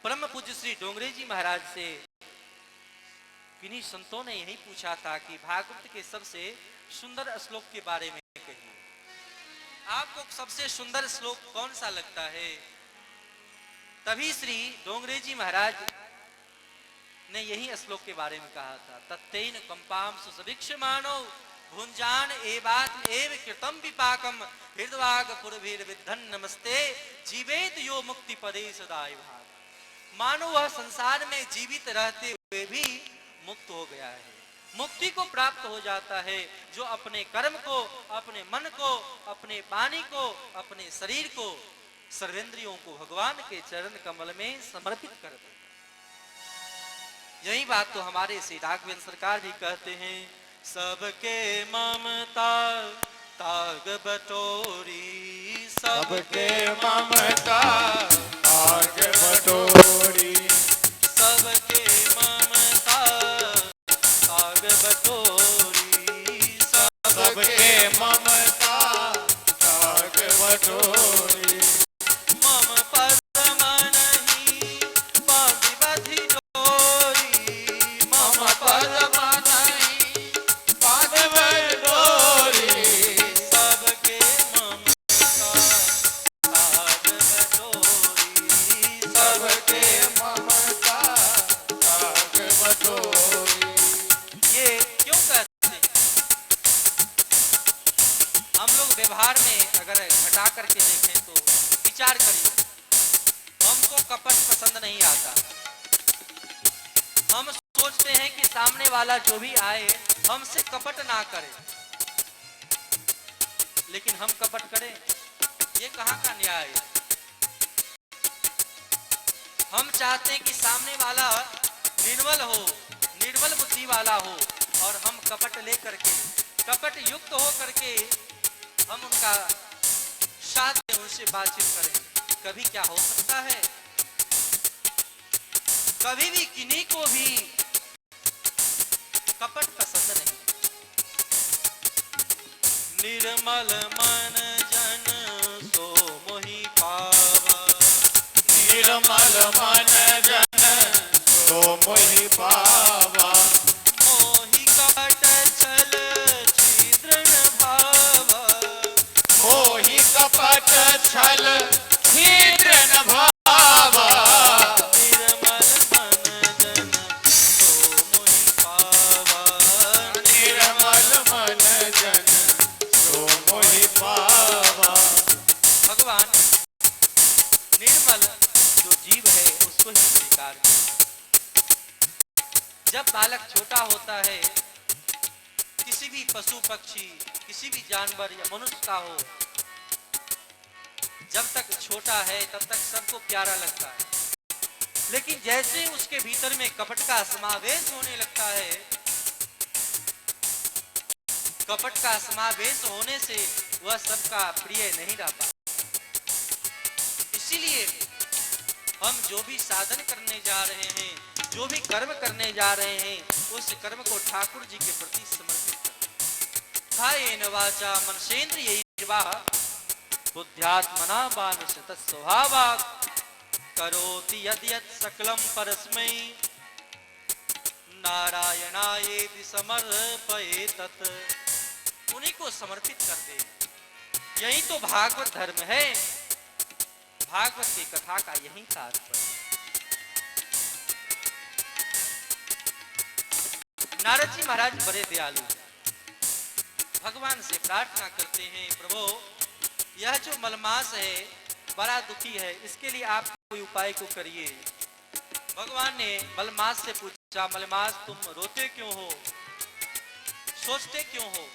परम पूज्य श्री डोंगरे जी महाराज से किन्हीं संतों ने यही पूछा था कि भागवत के सबसे सुंदर श्लोक के बारे में कहिए, आपको सबसे सुंदर श्लोक कौन सा लगता है? तभी श्री डोंगरे जी महाराज ने यही श्लोक के बारे में कहा था, तत्तेन कंपाम सुसभिक्षमानो भुंजान एवात्म एव कृतम विपाकम हृदवाग पुरभीर विद्धन नमस्ते जीवेत यो मुक्ति पदे सदाय भाग। मानो वह संसार में जीवित रहते हुए भी मुक्त हो गया है, मुक्ति को प्राप्त हो जाता है, जो अपने कर्म को, अपने मन को, अपने वाणी को, अपने शरीर को, सर्वेंद्रियों को भगवान के चरण कमल में समर्पित कर दे। यही बात तो हमारे श्री राघवेंद्र सरकार भी कहते हैं, सबके ममता ताग बटोरी सबके ममता आगे बटोरी, सबके ममता आग बटोरी, सबके ममता आगे बटोरी। मम पद मनहि बांधि बधि डोरी, मम पद मनहि बांधि बधि डोरी, सबके ममता आग बटोरी, सबके ममता आगे बटोरी। ये क्यों कहते हैं? हम लोग व्यवहार में अगर घटा करके देखें तो विचार करिए, हमको कपट पसंद नहीं आता। हम सोचते हैं कि सामने वाला जो भी आए हमसे कपट ना करे, लेकिन हम कपट करें, ये कहाँ का न्याय है? हम चाहते हैं कि सामने वाला निर्मल हो, निर्मल बुद्धि वाला हो, और हम कपट लेकर के, कपट युक्त हो करके हम उनका साथ में उनसे बातचीत करें। कभी क्या हो सकता है, कभी भी किन्हीं को भी कपट पसंद नहीं। निर्मल मन जन सो मोहि पावा, निर्मल मन जन सो मोहि पावा, मोहि कपट छल छिद्र न भावा, मोहि कपट छल छिद्र न भावा। निर्मल मन जन सो मोहि पावा, निर्मल मन जन सो मोहि पावा। भगवान निर्मल जो जीव है उसको ही स्वीकार करें। जब बालक छोटा होता है, किसी भी पशु पक्षी, किसी भी जानवर या मनुष्य का हो, जब तक छोटा है तब तक सबको प्यारा लगता है, लेकिन जैसे उसके भीतर में कपट का समावेश होने लगता है, कपट का समावेश होने से वह सबका प्रिय नहीं रह पाता। इसीलिए हम जो भी साधन करने जा रहे हैं, जो भी कर्म करने जा रहे हैं, उस कर्म को ठाकुर जी के प्रति समर्पित करें। कायेन वाचा मनसेन्द्रियैर्वा बुद्ध्यात्मना मानुषत स्वभावात् करोति यद् यत् सकलं परस्मै नारायणायेति समर्पयेतत्। उन्हीं को समर्पित कर दे। यही तो भागवत धर्म है, भागवत की कथा का यही तात्पर्य। नारद जी महाराज बड़े दयालु हैं, भगवान से प्रार्थना करते हैं, प्रभु यह जो मलमास है बड़ा दुखी है, इसके लिए आप कोई उपाय को करिए। भगवान ने मलमास से पूछा, मलमास तुम रोते क्यों हो, सोचते क्यों हो?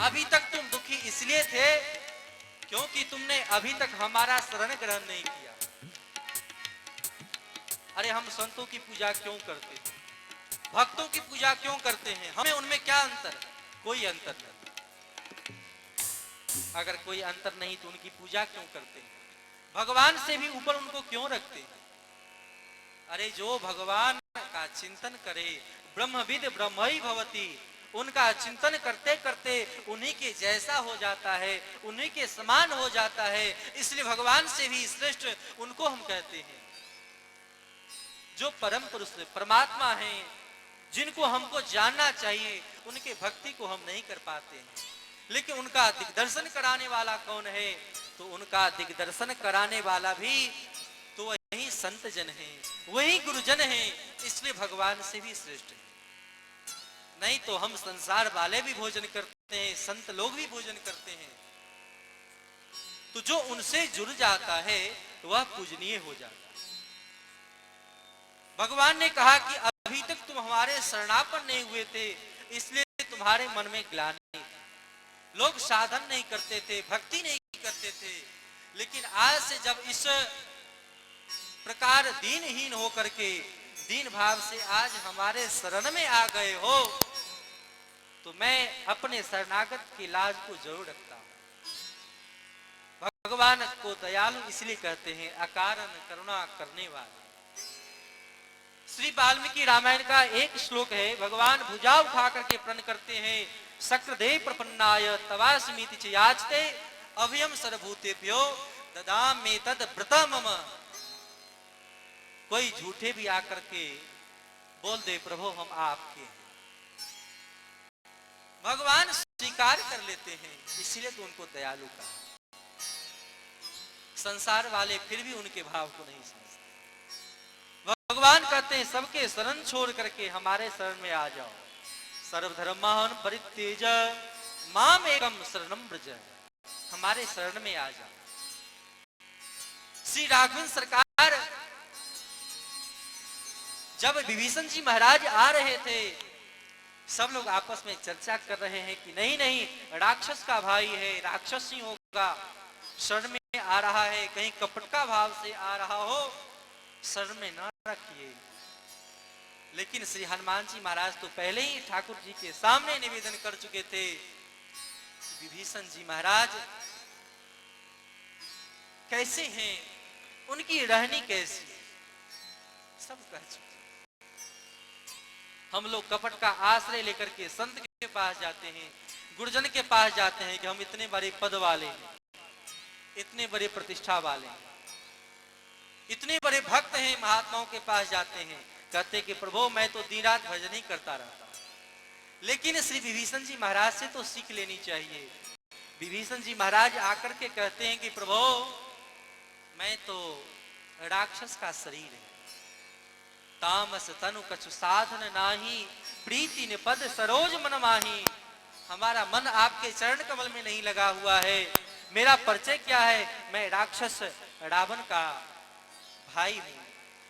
अभी तक तुम दुखी इसलिए थे क्योंकि तुमने अभी तक हमारा शरण ग्रहण नहीं किया। अरे हम संतों की पूजा क्यों करते हैं, भक्तों की पूजा क्यों करते हैं, हमें उनमें क्या अंतर है? कोई अंतर नहीं। अगर कोई अंतर नहीं तो उनकी पूजा क्यों करते हैं? भगवान से भी ऊपर उनको क्यों रखते हैं? अरे जो भगवान का चिंतन करे, ब्रह्मविद ब्रह्मई भवति, उनका चिंतन करते करते उन्हीं के जैसा हो जाता है, उन्हीं के समान हो जाता है। इसलिए भगवान से भी श्रेष्ठ उनको हम कहते हैं। जो परम पुरुष परमात्मा हैं, जिनको हमको जानना चाहिए, उनके भक्ति को हम नहीं कर पाते हैं। लेकिन उनका दिग्दर्शन कराने वाला कौन है? तो उनका दिग्दर्शन कराने वाला भी तो वही संत जन है, वही गुरुजन है। इसलिए भगवान से भी श्रेष्ठ है। नहीं तो हम संसार वाले भी भोजन करते हैं, संत लोग भी भोजन करते हैं, तो जो उनसे जुड़ जाता है वह पूजनीय हो जाता है। भगवान ने कहा कि अभी तक तुम हमारे शरणापन्न नहीं हुए थे, इसलिए तुम्हारे मन में ग्लानि, लोग साधन नहीं करते थे, भक्ति नहीं करते थे, लेकिन आज से जब इस प्रकार दीनहीन होकर के, दीन भाव से आज हमारे शरण में आ गए हो, तो मैं अपने शरणागत की लाज को जरूर रखता हूं। भगवान को दयालु इसलिए कहते हैं, अकारण करुणा करने वाले। श्री वाल्मीकि रामायण का एक श्लोक है, भगवान भुजा उठा करके प्रण करते हैं, शक्रदेव प्रपन्नाय तवास्मीति च याचते अभयम सर्वभूतेभ्यो ददामि तद व्रतम मम। कोई झूठे भी आकर के बोल दे प्रभु हम आपके हैं, भगवान स्वीकार कर लेते हैं, इसलिए तो उनको दयालु कहा। संसार वाले फिर भी उनके भाव को नहीं समझते। भगवान कहते हैं सबके शरण छोड़ करके हमारे शरण में आ जाओ। सर्वधर्मान् परित्यज माम एकम शरणम व्रज, हमारे शरण में आ जाओ। श्री राघवेंद्र सरकार जब विभीषण जी महाराज आ रहे थे, सब लोग आपस में चर्चा कर रहे हैं कि नहीं नहीं, राक्षस का भाई है, राक्षस ही होगा, शरण में आ रहा है, कहीं कपट का भाव से आ रहा हो, शरण में न रखिए। लेकिन श्री हनुमान जी महाराज तो पहले ही ठाकुर जी के सामने निवेदन कर चुके थे, विभीषण जी महाराज कैसे हैं, उनकी रहनी कैसी है, सब कह चुके। हम लोग कपट का आश्रय लेकर के संत के पास जाते हैं, गुरुजन के पास जाते हैं कि हम इतने बड़े पद वाले हैं, इतने बड़े प्रतिष्ठा वाले हैं, इतने बड़े भक्त हैं, महात्माओं के पास जाते हैं, कहते कि प्रभु मैं तो दिन रात भजन ही करता रहता हूं। लेकिन श्री विभीषण जी महाराज से तो सीख लेनी चाहिए। विभीषण जी महाराज आकर के कहते हैं कि प्रभु मैं तो राक्षस का शरीर है, तामस तनु कछु साधन नाही, प्रीति निपद सरोज मन माही। हमारा मन आपके चरण कमल में नहीं लगा हुआ है। मेरा परिचय क्या है, मैं राक्षस रावण का भाई हूं।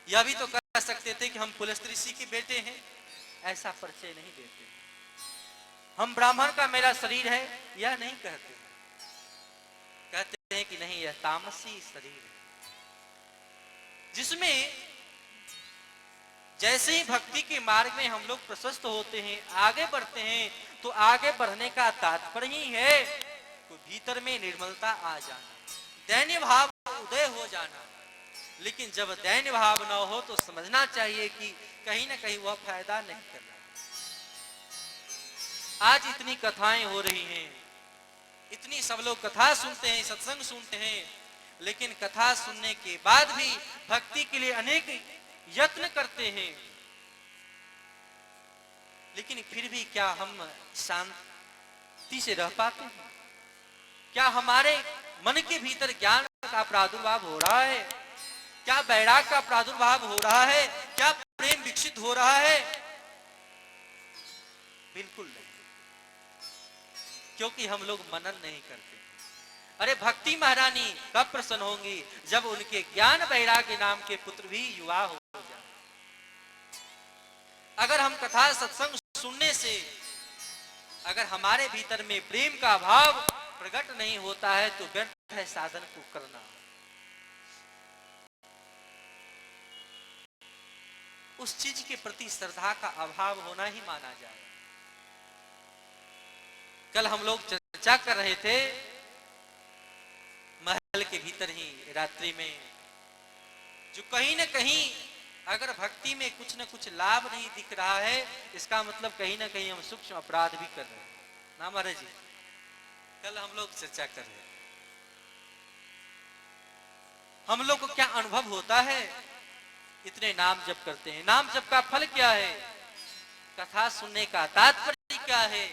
यह भी तो कह सकते थे कि हम पुलस्त्य ऋषि के बेटे हैं, ऐसा परिचय नहीं देते। हम ब्राह्मण का मेरा शरीर है, यह नहीं कहते। कहते हैं कि नहीं, यह तामसी शरीर है, जिसमें जैसे ही भक्ति के मार्ग में हम लोग प्रशस्त होते हैं, आगे बढ़ते हैं, तो आगे बढ़ने का तात्पर्य ही है तो भीतर में निर्मलता आ जाना, दैन्य भाव उदय हो जाना। लेकिन जब दैन्य भाव न हो तो समझना चाहिए कि कहीं ना कहीं वह फायदा नहीं कर रहा। आज इतनी कथाएं हो रही हैं, इतनी सब लोग कथा सुनते हैं, सत्संग सुनते हैं, लेकिन कथा सुनने के बाद भी भक्ति के लिए अनेक यत्न करते हैं, लेकिन फिर भी क्या हम शांति से रह पाते हैं? क्या हमारे मन के भीतर ज्ञान का प्रादुर्भाव हो रहा है? क्या वैराग का प्रादुर्भाव हो रहा है? क्या प्रेम विकसित हो रहा है? बिल्कुल नहीं, क्योंकि हम लोग मनन नहीं करते। अरे भक्ति महारानी कब प्रसन्न होंगी? जब उनके ज्ञान वैराग्य नाम के पुत्र भी युवा हो जाए। अगर हम कथा सत्संग सुनने से अगर हमारे भीतर में प्रेम का भाव प्रकट नहीं होता है तो व्यर्थ है साधन को करना। उस चीज के प्रति श्रद्धा का अभाव होना ही माना जाए। कल हम लोग चर्चा कर रहे थे, महल के भीतर ही रात्रि में जो कहीं ना कहीं अगर भक्ति में कुछ न कुछ लाभ नहीं दिख रहा है, इसका मतलब कहीं ना कहीं हम सूक्ष्म अपराध भी कर रहे हैं ना महाराज जी? कल हम लोग चर्चा कर रहे हैं, हम लोग को क्या अनुभव होता है? इतने नाम जप करते हैं, नाम जप का फल क्या है? कथा सुनने का तात्पर्य क्या है?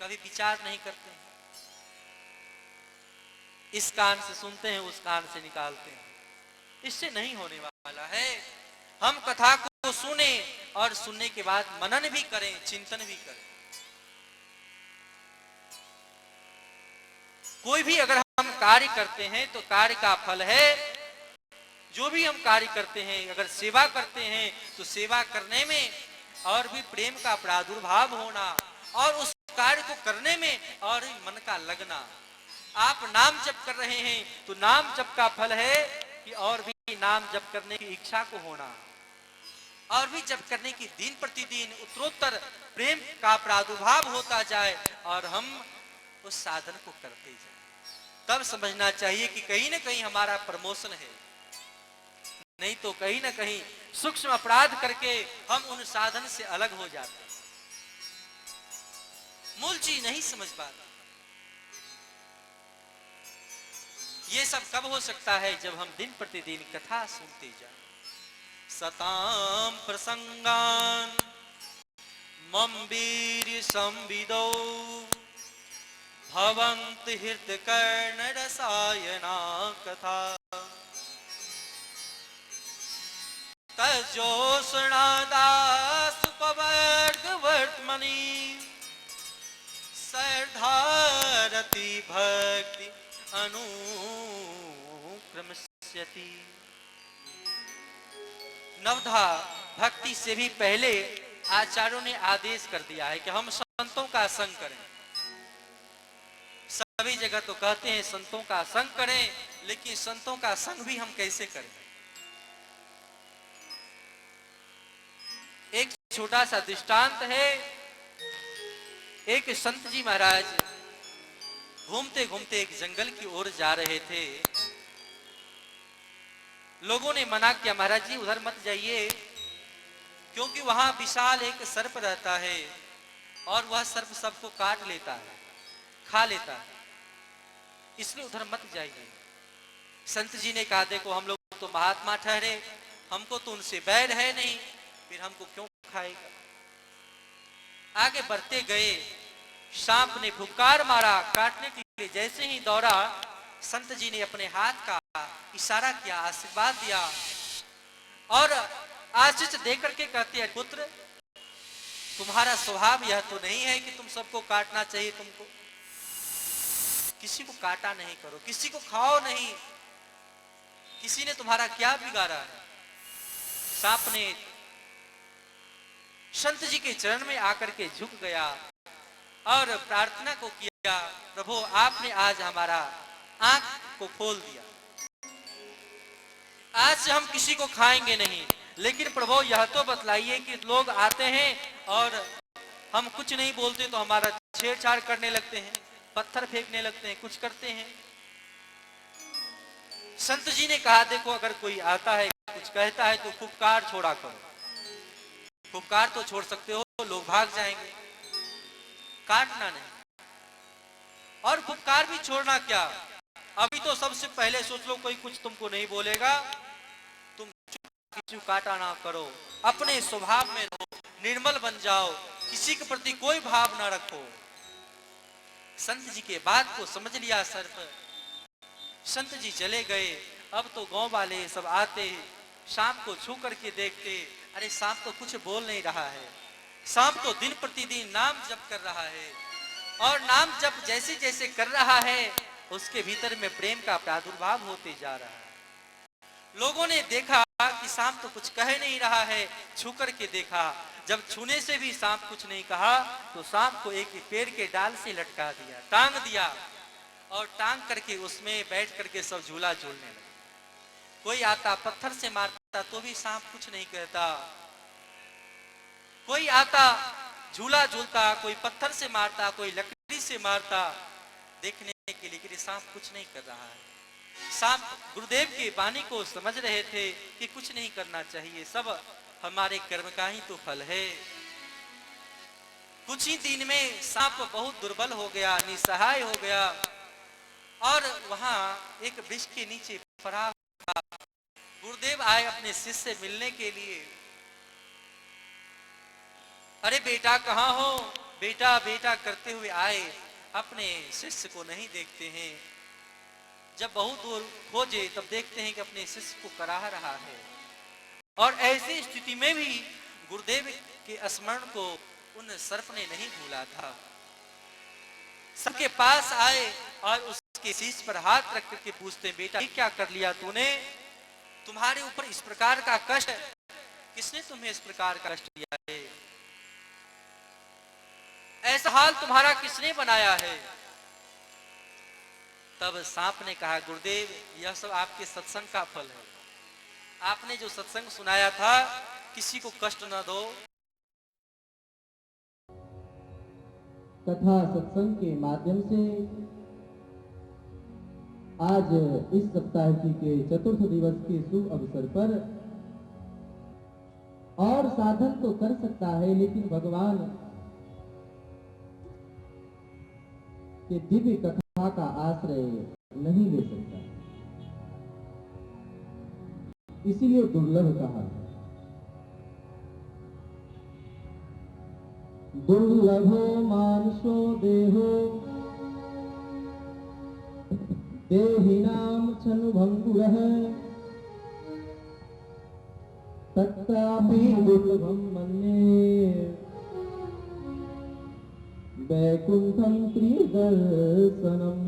कभी विचार नहीं करते हैं। इस कान से सुनते हैं, उस कान से निकालते हैं, इससे नहीं होने वाला है। हम कथा को सुने और सुनने के बाद मनन भी करें, चिंतन भी करें। कोई भी अगर हम कार्य करते हैं तो कार्य का फल है, जो भी हम कार्य करते हैं, अगर सेवा करते हैं तो सेवा करने में और भी प्रेम का प्रादुर्भाव होना और उस कार्य को करने में और भी मन का लगना। आप नाम जप कर रहे हैं तो नाम जप का फल है कि और भी नाम जप करने की इच्छा को होना। और भी जब करने की दिन प्रतिदिन उत्तरोत्तर प्रेम का प्रादुर्भाव होता जाए और हम उस साधन को करते जाए, तब समझना चाहिए कि कहीं ना कहीं हमारा प्रमोशन है। नहीं तो कहीं ना कहीं सूक्ष्म अपराध करके हम उन साधन से अलग हो जाते हैं, मूल चीज नहीं समझ पाते। ये सब कब हो सकता है? जब हम दिन प्रतिदिन कथा सुनते जाएं। सताम प्रसंगान मम वीर संविदो भवन्ति हृत कर्ण रसायना कथा तजोषणादास पवर्ग वर्तमनि सर्धारति भक्ति अनुक्रमस्यति। नवधा भक्ति से भी पहले आचार्यों ने आदेश कर दिया है कि हम संतों का संग करें। सभी जगह तो कहते हैं संतों का संग करें, लेकिन संतों का संग भी हम कैसे करें? एक छोटा सा दृष्टांत है। एक संत जी महाराज घूमते घूमते एक जंगल की ओर जा रहे थे। लोगों ने मना किया, महाराज जी उधर मत जाइए, क्योंकि वहां विशाल एक सर्प रहता है और वह सर्प सबको काट लेता है, खा लेता है, इसलिए उधर मत जाइए। संत जी ने कहा, देखो हम लोग तो महात्मा ठहरे, हमको तो उनसे बैर है नहीं, फिर हमको क्यों खाएगा। आगे बढ़ते गए, सांप ने फुफकार मारा काटने के लिए। जैसे ही दौड़ा, संत जी ने अपने हाथ का इशारा किया, आशीर्वाद दिया और आशीष देकर के कहते हैं, पुत्र तुम्हारा स्वभाव यह तो नहीं है कि तुम सबको काटना चाहिए, तुमको किसी को काटा नहीं करो, किसी को खाओ नहीं, किसी ने तुम्हारा क्या बिगाड़ा है। सांप ने संत जी के चरण में आकर के झुक गया और प्रार्थना को किया, प्रभु आपने आज हमारा आंख को खोल दिया, आज से हम किसी को खाएंगे नहीं। लेकिन प्रभु यह तो बतलाइए कि लोग आते हैं और हम कुछ नहीं बोलते तो हमारा छेड़छाड़ करने लगते हैं, पत्थर फेंकने लगते हैं, कुछ करते हैं। संत जी ने कहा, देखो अगर कोई आता है कुछ कहता है तो फुफकार छोड़ा करो। फुफकार तो छोड़ सकते हो, लोग भाग जाएंगे, काटना नहीं। और फुफकार भी छोड़ना क्या, अभी तो सबसे पहले सोच लो कोई कुछ तुमको नहीं बोलेगा, तुम किसी को काटा ना करो, अपने स्वभाव में रहो, निर्मल बन जाओ, किसी के प्रति कोई भाव ना रखो। संत जी के बात को समझ लिया सर्प। संत जी चले गए। अब तो गांव वाले सब आते, सांप को छू करके देखते, अरे सांप तो कुछ बोल नहीं रहा है, सांप तो दिन प्रतिदिन नाम जप कर रहा है, और नाम जप जैसे जैसे कर रहा है उसके भीतर में प्रेम का प्रादुर्भाव होते जा रहा है। लोगों ने देखा कि सांप तो कुछ कह नहीं रहा है, छू करके देखा, जब छूने से भी सांप कुछ नहीं कहा तो सांप को एक पेड़ के डाल से लटका दिया, टांग दिया, और टांग करके उसमें बैठ करके सब झूला झूलने लगे। कोई आता पत्थर से मारता तो भी सांप कुछ नहीं कहता, कोई आता झूला झूलता, कोई पत्थर से मारता, कोई लकड़ी से मारता, देखने के लिए कि सांप कुछ नहीं कर रहा है। सांप गुरुदेव की वाणी को समझ रहे थे कि कुछ नहीं करना चाहिए, सब हमारे कर्म का ही तो फल है। कुछ ही दिन में सांप बहुत दुर्बल हो गया, निसहाय हो गया, और वहां एक वृक्ष के नीचे पड़ा था। गुरुदेव आए अपने शिष्य से मिलने के लिए। अरे बेटा कहाँ हो, बेटा बेटा करते हुए आए, अपने शिष्य को नहीं देखते हैं। जब बहुत दूर खोजे तब देखते हैं कि अपने शिष्य को कराह रहा है, और ऐसी स्थिति में भी गुरुदेव के स्मरण को उन सर्प ने नहीं भूला था। सबके पास आए और उसके शीश पर हाथ रख करके पूछते, बेटा ये क्या कर लिया तूने, तुम्हारे ऊपर इस प्रकार का कष्ट, किसने तुम्हें इस प्रकार का कष्ट दिया है, ऐसा हाल तुम्हारा किसने बनाया है। तब सांप ने कहा, गुरुदेव यह सब आपके सत्संग का फल है। आपने जो सत्संग सुनाया था किसी को कष्ट न दो। कथा सत्संग के माध्यम से आज इस सप्ताह के चतुर्थ दिवस के शुभ अवसर पर और साधन तो कर सकता है, लेकिन भगवान के दिव्य कथा का आश्रय नहीं ले सकता, इसीलिए दुर्लभ कहा। दुर्लभो मानुषो देहो देहिनां छनुभंगुरः तत्रापि दुर्लभं मन्ये वैकुंठं त्रिदर्शनम्।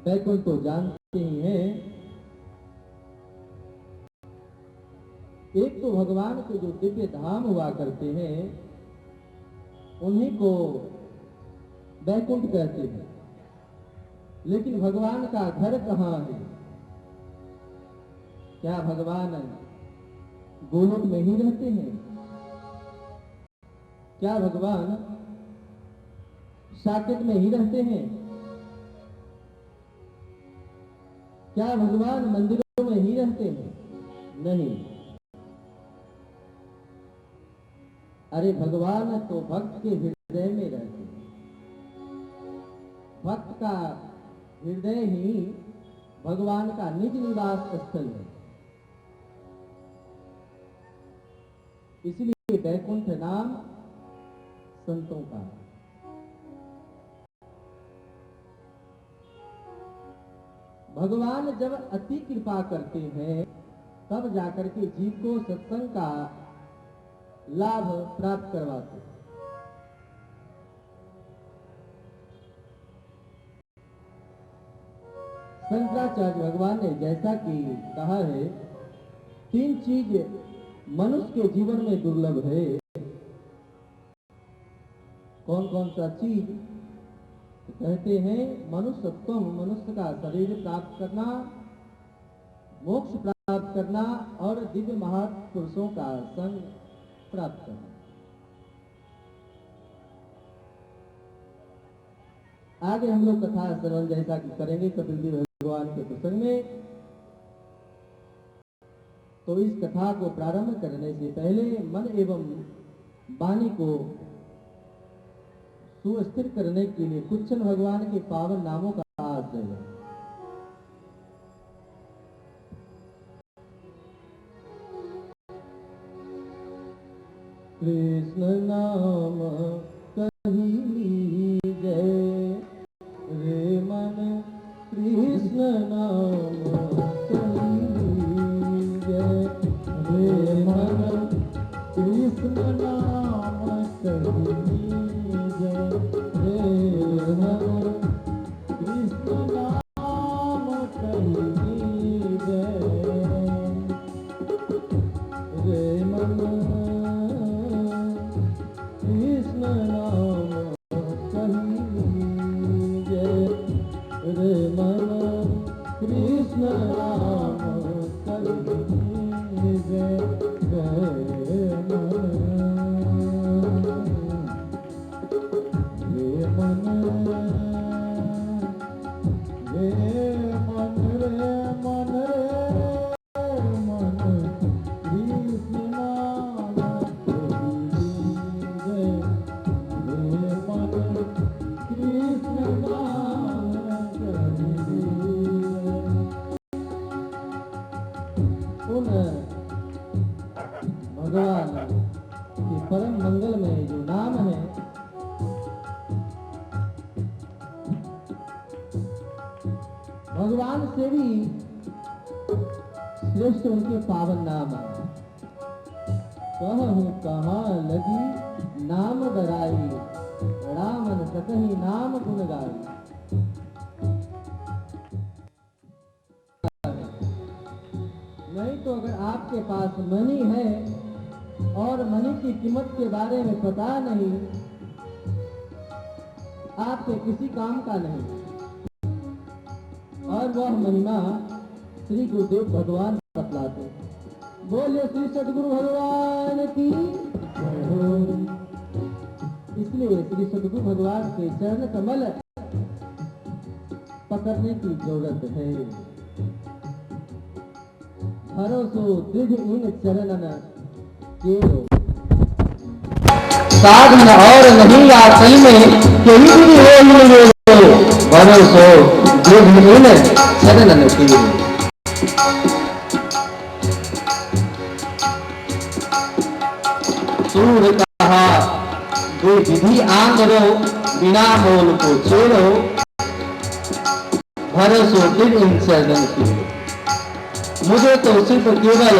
वैकुंठ तो जानते ही हैं, एक तो भगवान के जो दिव्य धाम हुआ करते हैं उन्हीं को वैकुंठ कहते हैं, लेकिन भगवान का घर कहाँ है? क्या भगवान गोलोक में ही रहते हैं? क्या भगवान साकेत में ही रहते हैं? क्या भगवान मंदिरों में ही रहते हैं? नहीं। अरे भगवान तो भक्त के हृदय में रहते हैं। भक्त का हृदय ही भगवान का निज निवास स्थल है, इसलिए वैकुंठ नाम संतों का। भगवान जब अति कृपा करते हैं तब जाकर के जीव को सत्संग का लाभ प्राप्त करवाते हैं। शंकराचार्य भगवान ने जैसा कि कहा है, 3 चीज मनुष्य के जीवन में दुर्लभ है। कौन कौन सा चीज? तो कहते हैं मनुष्यत्व, मनुष्य का शरीर प्राप्त करना, मोक्ष प्राप्त करना और दिव्य महापुरुषों का संग प्राप्त करना। आगे हम लोग कथा श्रवण जैसा कि करेंगे कपिल देव भगवान के प्रसंग में, तो इस कथा को प्रारंभ करने से पहले मन एवं वाणी को सुस्थिर करने के लिए कुछ क्षण भगवान के पावन नामों का आश्रय है। कृष्ण नाम कही लीजै रे मन, कृष्ण नाम कही लीजै रे मन, कृष्ण नाम कही लीजै रे मन, कृष्ण नाम कही लीजै रे मन, कृष्ण नाम कही लीजै रे मन, कृष्ण नाम कही लीजै रे मन, रे मन, रे मन, रे मन, रे मन, कृष्ण नाम कही लीजै रे मन, कृष्ण नाम कही लीजै। उन भगवान के परम मंगल में जो नाम है, भगवान से भी श्रेष्ठ उनके पावन नाम है। कहूँ कहाँ लगी नाम बराई, रामन सकहि नाम गुण गाई। नहीं तो अगर आपके पास मनी है और मनी की कीमत के बारे में पता नहीं, आपके किसी काम का नहीं। और वह महिमा श्री गुरुदेव भगवान बतलाते। बोलिए श्री सद्गुरु भगवान की जय हो। इसलिए श्री सद्गुरु भगवान के चरण कमल पकड़ने की जरूरत है। भरोसो दृढ़ इन चरणन केरो। साधन और नहीं आकल में कहीं भी हो भरोसो दृढ़ इन चरणन केरो। सूर कहा दो विधि आंगरो बिना मोल को छोड़ो भरोसो दृढ़ इन चरणन केरो। मुझे तो सिर्फ केवल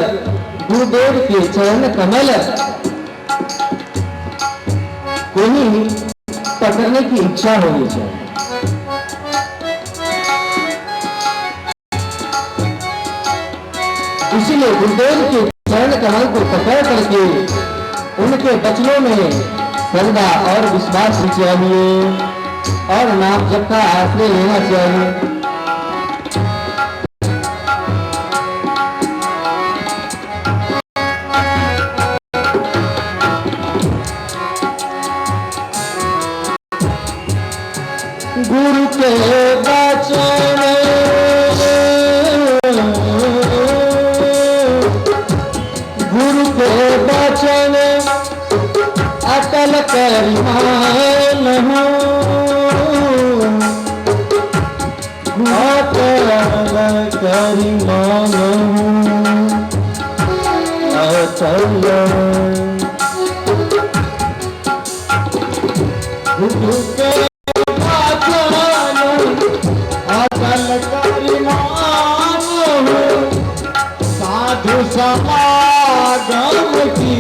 गुरुदेव के चरण कमल को ही पकड़ने की इच्छा होनी चाहिए। इसीलिए गुरुदेव के चरण कमल को पकड़ करके उनके वचनों में श्रद्धा और विश्वास चाहिए और नाम जप का आश्रय लेना चाहिए। गुरु के वचन गुरु के वचन अटल करि मानहु अटल करि मानहु अटल गुरु के साधु समागम की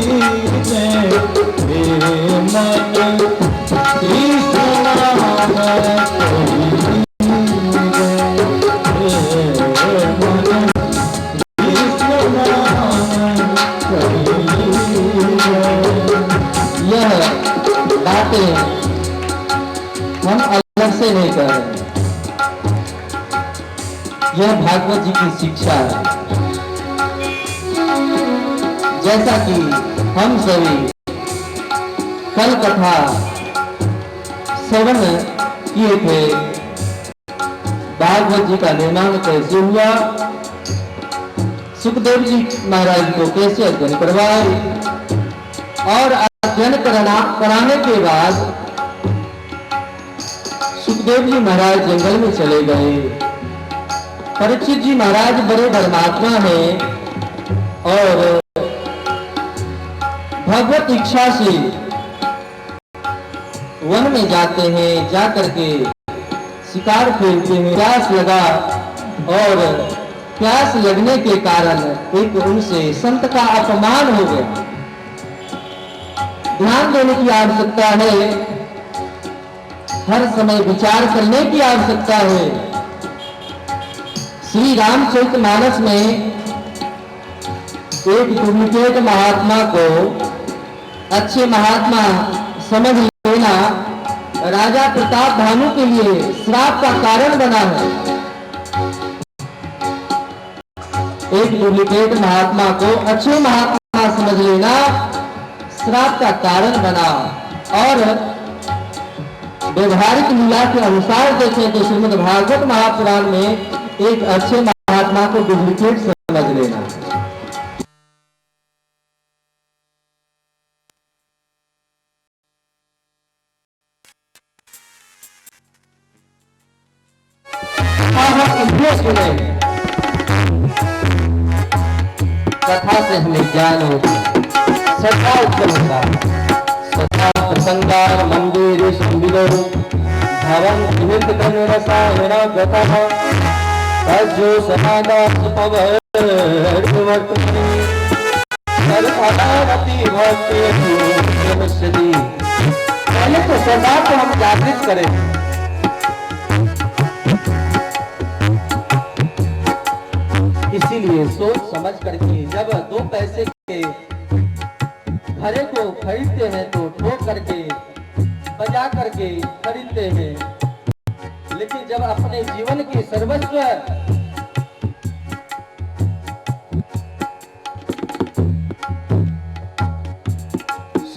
मन कृष्ण नाम यह बातें हम अलग से नहीं कर रहे, यह भागवत जी की शिक्षा है। जैसा कि हम सभी कल कथा श्रवण किए थे, भागवत जी का निर्माण कैसे हुआ, सुखदेव जी महाराज को कैसे अध्ययन करवाए और अध्ययन कराने के बाद सुखदेव जी महाराज जंगल में चले गए। परीक्षित जी महाराज बड़े धर्मात्मा हैं और भगवत इच्छा से वन में जाते हैं, जाकर के शिकार खेलते हैं। प्यास लगा और प्यास लगने के कारण एक उनसे संत का अपमान हो गया। ध्यान देने की आवश्यकता है, हर समय विचार करने की आवश्यकता है। श्री रामचरितमानस में एक डुप्लीकेट महात्मा को अच्छे महात्मा समझ लेना राजा प्रताप भानु के लिए श्राप का कारण बना है। एक डुप्लीकेट महात्मा को अच्छे महात्मा समझ लेना श्राप का कारण बना। और व्यवहारिक लीला के अनुसार देखें तो श्रीमद् भागवत महापुराण में एक अच्छे महात्मा को डुप्लीकेट समझ लेना। कथा से हमें ज्ञान होता, सदा उत्पन्न होता। सदा प्रसंगार मंदिर संविदो भवन निमित्त कर्ण रसायन गतः तज्जो समादास पवर्तमनि सर्वदावती भक्ति नमस्ते। पहले तो सदा को हम जागृत करें। इसीलिए सोच समझ करके जब 2 पैसे के घड़े को खरीदते हैं तो ठोक करके बजा करके खरीदते हैं, लेकिन जब अपने जीवन की सर्वस्व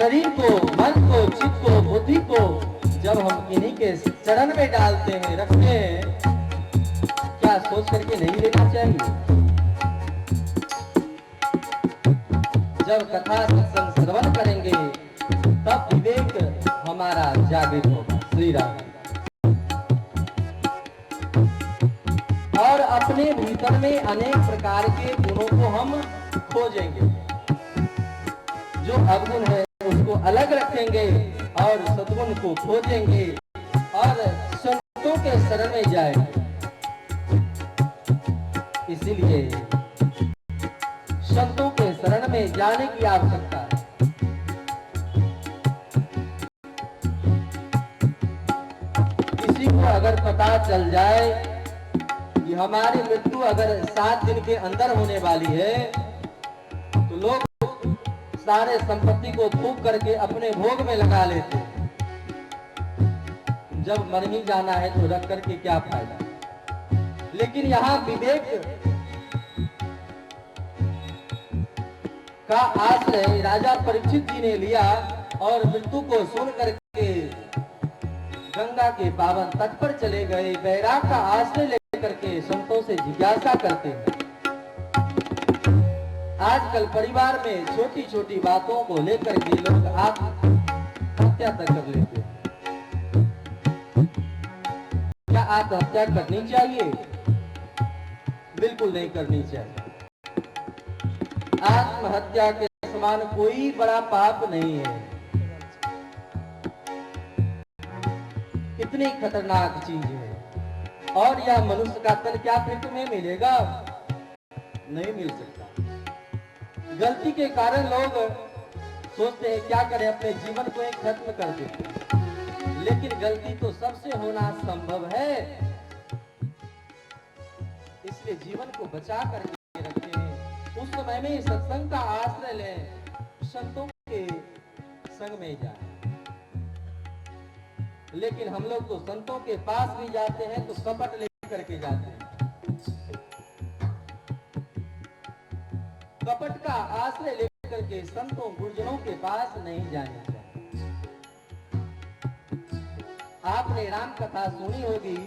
शरीर को, मन को, चित्त को, बुद्धि को जब हम इन्हीं के चरण में डालते हैं, रखते हैं, क्या सोच करके नहीं लेना चाहिए? जब कथा सत्संग श्रवण करेंगे तब विवेक हमारा जागृत होगा। श्री राम। और अपने भीतर में अनेक प्रकार के गुणों को हम खोजेंगे। जो अवगुण है उसको अलग रखेंगे और सद्गुण को खोजेंगे और संतों के शरण में जाएंगे। इसीलिए संतों के शरण में जाने की आवश्यकता है। किसी को अगर पता चल जाए कि हमारी मृत्यु अगर 7 दिन के अंदर होने वाली है, तो लोग सारे संपत्ति को फूंक करके अपने भोग में लगा लेते। जब मर ही जाना है तो रख करके क्या फायदा। लेकिन यहाँ विवेक का आश्रय राजा परीक्षित जी ने लिया और मृत्यु को सुन करके गंगा के पावन तट पर चले गए। वैराग का आश्रय लेकर के संतों से जिज्ञासा करते हैं। आजकल परिवार में छोटी छोटी बातों को लेकर के लोग आत्महत्या तक कर लेते हैं। क्या आत्महत्या करनी चाहिए? बिल्कुल नहीं करनी चाहिए। आत्महत्या के समान कोई बड़ा पाप नहीं है। कितनी खतरनाक चीज है। और यह मनुष्य का तन क्या पृथ्वी में मिलेगा? नहीं मिल सकता। गलती के कारण लोग सोचते हैं क्या करें, अपने जीवन को एक खत्म कर दें। लेकिन गलती तो सबसे होना संभव है। इसलिए जीवन को बचा करके रखते हैं। उस समय में सत्संग का आश्रय लें, संतों के संग में जाएं। लेकिन हम लोग तो संतों के पास भी जाते हैं तो कपट लेकर के जाते हैं। कपट का आश्रय लेकर के संतों गुरुजनों के पास नहीं जाना चाहिए। आपने राम कथा सुनी होगी।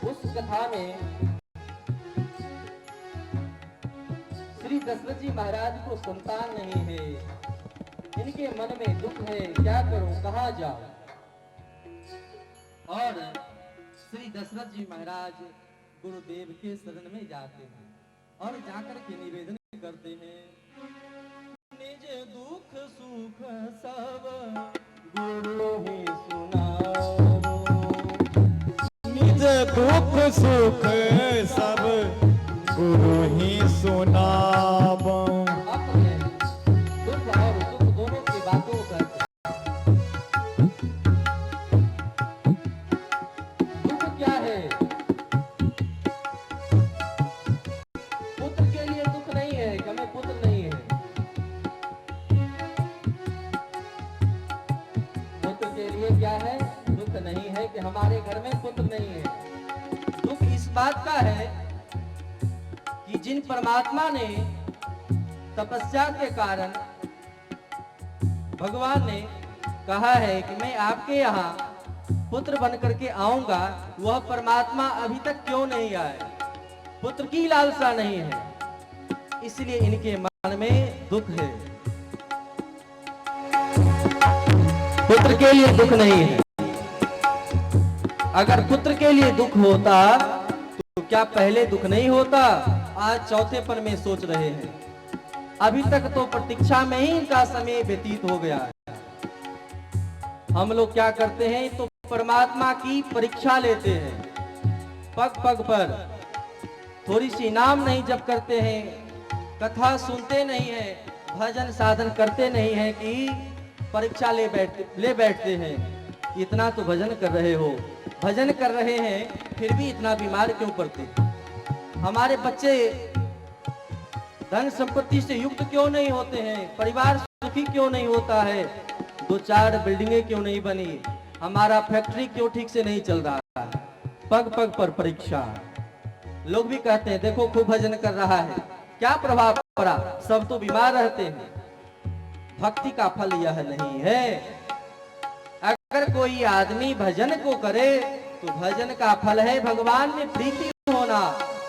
उस कथा में श्री दशरथ जी महाराज को संतान नहीं है। इनके मन में दुख है, क्या करूं, कहां जाऊं। और श्री दशरथ जी महाराज गुरुदेव के शरण में जाते हैं और जाकर के निवेदन करते हैं, निज दुख सुख सब गुरु ही सुनाओ। निज दुख सुख सब गुरु ही सुनावो। अपने दुख और सुख दोनों की बातों करते। दुख क्या है? पुत्र के लिए दुख नहीं है कि हमें पुत्र नहीं है। पुत्र के लिए क्या है? दुख नहीं है कि हमारे घर में पुत्र नहीं है। दुख इस बात का है कि जिन परमात्मा ने तपस्या के कारण भगवान ने कहा है कि मैं आपके यहाँ पुत्र बन करके आऊंगा, वह परमात्मा अभी तक क्यों नहीं आए? पुत्र की लालसा नहीं है, इसलिए इनके मन में दुख है। पुत्र के लिए दुख नहीं है। अगर पुत्र के लिए दुख होता तो क्या पहले दुख नहीं होता? आज चौथेपन में सोच रहे हैं। अभी तक तो प्रतीक्षा में ही इनका समय व्यतीत हो गया है। हम लोग क्या करते हैं तो परमात्मा की परीक्षा लेते हैं। पग पग पर थोड़ी सी नाम नहीं जप करते हैं, कथा सुनते नहीं है, भजन साधन करते नहीं है कि परीक्षा ले बैठते हैं। इतना तो भजन कर रहे हो, भजन कर रहे हैं, फिर भी इतना बीमार क्यों पड़ते? हमारे बच्चे धन संपत्ति से युक्त क्यों नहीं होते हैं? परिवार सुखी क्यों नहीं होता है? 2-4 बिल्डिंगें क्यों नहीं बनी? हमारा फैक्ट्री क्यों ठीक से नहीं चल रहा है? पग पग पर परीक्षा। लोग भी कहते हैं देखो खूब भजन कर रहा है, क्या प्रभाव पड़ा? सब तो बीमार रहते हैं। भक्ति का फल यह नहीं है। अगर कोई आदमी भजन को करे तो भजन का फल है भगवान में प्रीति होना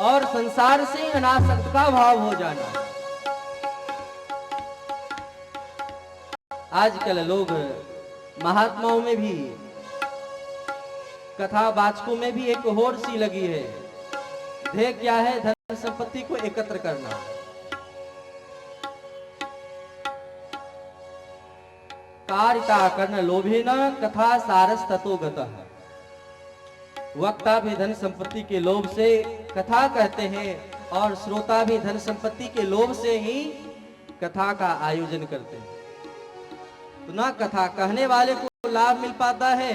और संसार से अनासक्त का भाव हो जाना। आजकल लोग महात्माओं में भी, कथावाचकों में भी एक होड़ सी लगी है। ध्येय क्या है? धन संपत्ति को एकत्र करना। कारिता कर्ण लोभेन कथा सारस ततो गतः। वक्ता भी धन संपत्ति के लोभ से कथा कहते हैं और श्रोता भी धन संपत्ति के लोभ से ही कथा का आयोजन करते हैं। तो ना कथा कहने वाले को लाभ मिल पाता है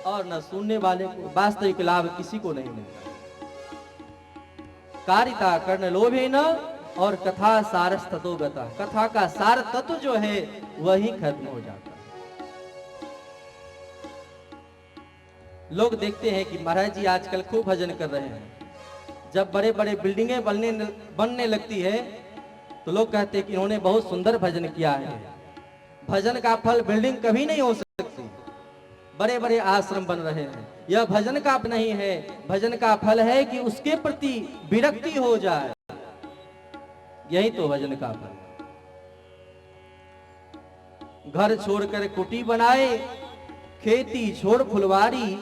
और न सुनने वाले को वास्तविक लाभ किसी को नहीं मिलता। कारिता कर्ण लोभेन और कथा सारस ततो गतः। कथा का सार तत्व जो है वही खत्म हो जाता है। लोग देखते हैं कि महाराज जी आजकल खूब भजन कर रहे हैं। जब बड़े बड़े बिल्डिंगें बनने लगती है तो लोग कहते हैं कि इन्होंने बहुत सुंदर भजन किया है। भजन का फल बिल्डिंग कभी नहीं हो सकती। बड़े बड़े आश्रम बन रहे हैं, यह भजन का नहीं है। भजन का फल है कि उसके प्रति विरक्ति हो जाए, यही तो भजन का फल है। घर छोड़कर कुटी बनाए, खेती छोड़ फुलवारी,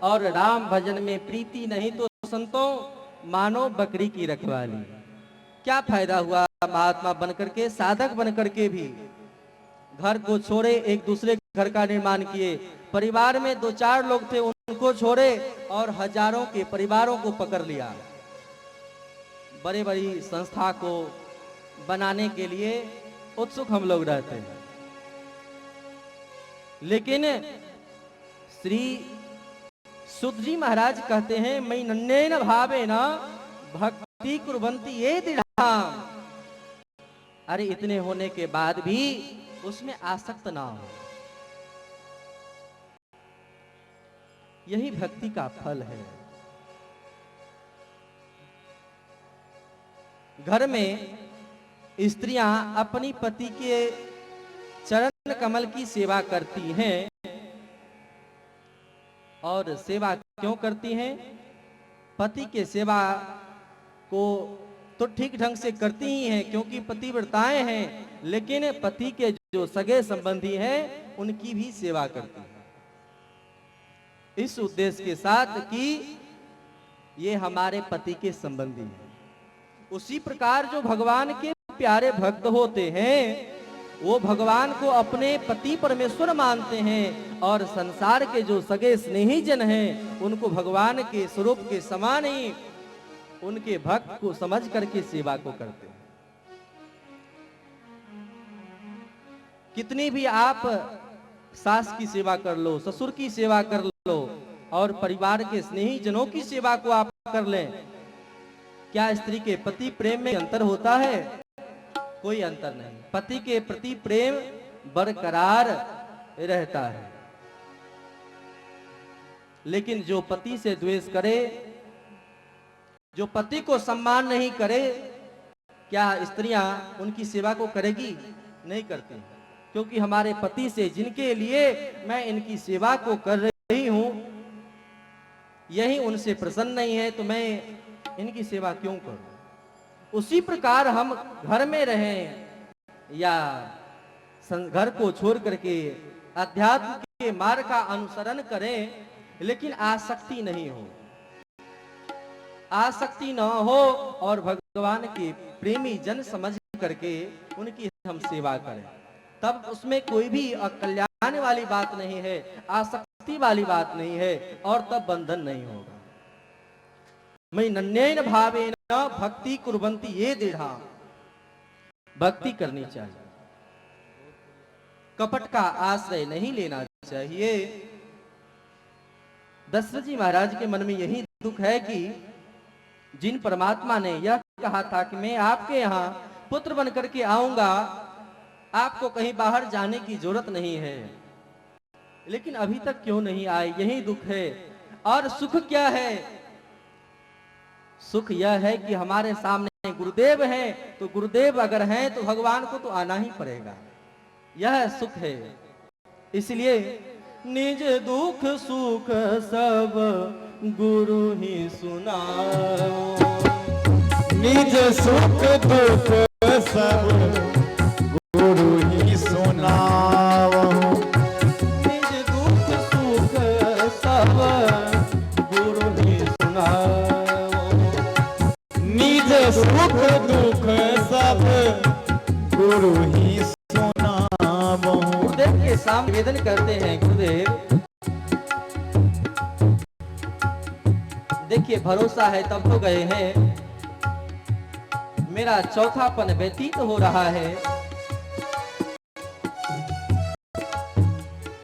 और राम भजन में प्रीति नहीं तो संतों मानो बकरी की रखवाली। क्या फायदा हुआ महात्मा बनकर के, साधक बनकर के भी घर को छोड़े, एक दूसरे घर का निर्माण किए। परिवार में 2-4 लोग थे, उनको छोड़े और हजारों के परिवारों को पकड़ लिया। बड़ी बड़ी संस्था को बनाने के लिए उत्सुक हम लोग रहते हैं, लेकिन श्री सुध जी महाराज कहते हैं मैं नन्नेन भावेन भक्ति कुर्वन्ति ये दृढ़ाम। अरे इतने होने के बाद भी उसमें आसक्त ना हो, यही भक्ति का फल है। घर में स्त्रियां अपनी पति के चरण कमल की सेवा करती हैं, और सेवा क्यों करती हैं? पति के सेवा को तो ठीक ढंग से करती ही हैं क्योंकि पतिव्रताएं हैं, लेकिन पति के जो सगे संबंधी हैं उनकी भी सेवा करती हैं, इस उद्देश्य के साथ कि ये हमारे पति के संबंधी हैं। उसी प्रकार जो भगवान के प्यारे भक्त होते हैं वो भगवान को अपने पति परमेश्वर मानते हैं, और संसार के जो सगे स्नेही जन हैं उनको भगवान के स्वरूप के समान ही उनके भक्त को समझ करके सेवा को करते हैं। कितनी भी आप सास की सेवा कर लो, ससुर की सेवा कर लो, और परिवार के स्नेही जनों की सेवा को आप कर लें, क्या स्त्री के पति प्रेम में अंतर होता है? कोई अंतर नहीं। पति के प्रति प्रेम बरकरार रहता है। लेकिन जो पति से द्वेष करे, जो पति को सम्मान नहीं करे, क्या स्त्रियां उनकी सेवा को करेगी? नहीं करती, क्योंकि हमारे पति से जिनके लिए मैं इनकी सेवा को कर रही हूं यही उनसे प्रसन्न नहीं है, तो मैं इनकी सेवा क्यों करूं? उसी प्रकार हम घर में रहें या घर को छोड़ करके अध्यात्म के मार्ग का अनुसरण करें, लेकिन आसक्ति नहीं हो, आसक्ति न हो, और भगवान के प्रेमी जन समझ करके उनकी हम सेवा करें, तब उसमें कोई भी अकल्याण वाली बात नहीं है, आसक्ति वाली बात नहीं है, और तब बंधन नहीं होगा। मैं नन्नेन भावेन भक्ति कुर्वन्ति ये दृढ़ा। भक्ति करनी चाहिए, कपट का आश्रय नहीं लेना चाहिए। दशरथ जी महाराज के मन में यही दुख है कि जिन परमात्मा ने यह कहा था कि मैं आपके यहाँ पुत्र बन करके आऊंगा, आपको कहीं बाहर जाने की जरूरत नहीं है, लेकिन अभी तक क्यों नहीं आए, यही दुख है। और सुख क्या है? सुख यह है कि हमारे सामने गुरुदेव हैं, तो गुरुदेव अगर हैं तो भगवान को तो आना ही पड़ेगा। यह सुख है। इसलिए निज दुख सुख सब गुरु ही सुनाओ। निज सुख दुख सब गुरु ही सुनाओ। निज दुख सुख सब गुरु ही सुनाओ। निज सुख दुख सब गुरु ही सुनाओ। गुरुदेव के सामने निवेदन करते हैं, गुरुदेव देखिए भरोसा है तब तो गए हैं, मेरा चौथापन व्यतीत हो रहा है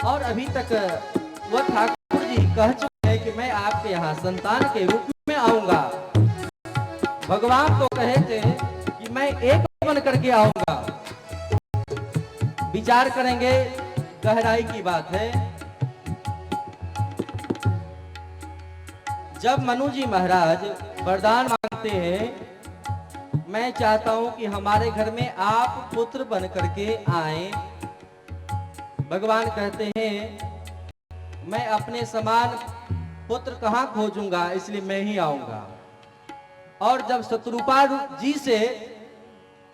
और अभी तक वह ठाकुर जी कह चुके हैं कि मैं आपके यहाँ संतान के रूप में आऊंगा। भगवान तो कहे थे कि मैं एक बन करके आऊंगा। विचार करेंगे, गहराई की बात है। जब मनु जी महाराज वरदान मांगते हैं, मैं चाहता हूं कि हमारे घर में आप पुत्र बन करके आए। भगवान कहते हैं मैं अपने समान पुत्र कहां खोजूंगा, इसलिए मैं ही आऊंगा। और जब शत्रुपा जी से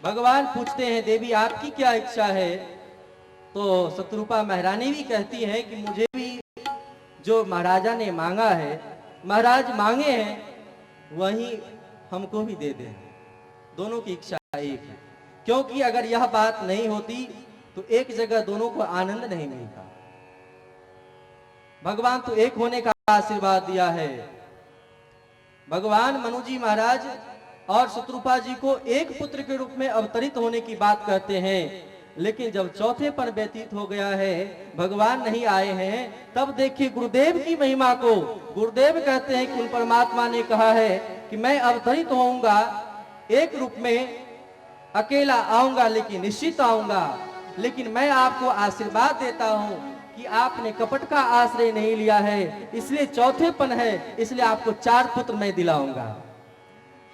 भगवान पूछते हैं देवी आपकी क्या इच्छा है, तो शत्रुपा महारानी भी कहती हैं कि मुझे भी जो महाराजा ने मांगा है, महाराज मांगे हैं वही हमको भी दे दें। दोनों की इच्छा एक है, क्योंकि अगर यह बात नहीं होती तो एक जगह दोनों को आनंद नहीं मिलता। भगवान तो एक होने का आशीर्वाद दिया है। भगवान मनु जी महाराज और शत्रुपा जी को एक पुत्र के रूप में अवतरित होने की बात कहते हैं, लेकिन जब चौथे पर व्यतीत हो गया है, भगवान नहीं आए हैं, तब देखिए गुरुदेव की महिमा को। गुरुदेव कहते हैं कि उन परमात्मा ने कहा है कि मैं अवतरित होऊंगा, एक रूप में अकेला आऊंगा, लेकिन निश्चित आऊंगा। लेकिन मैं आपको आशीर्वाद देता हूं कि आपने कपट का आश्रय नहीं लिया है, इसलिए चौथेपन है, इसलिए आपको 4 पुत्र मैं दिलाऊंगा।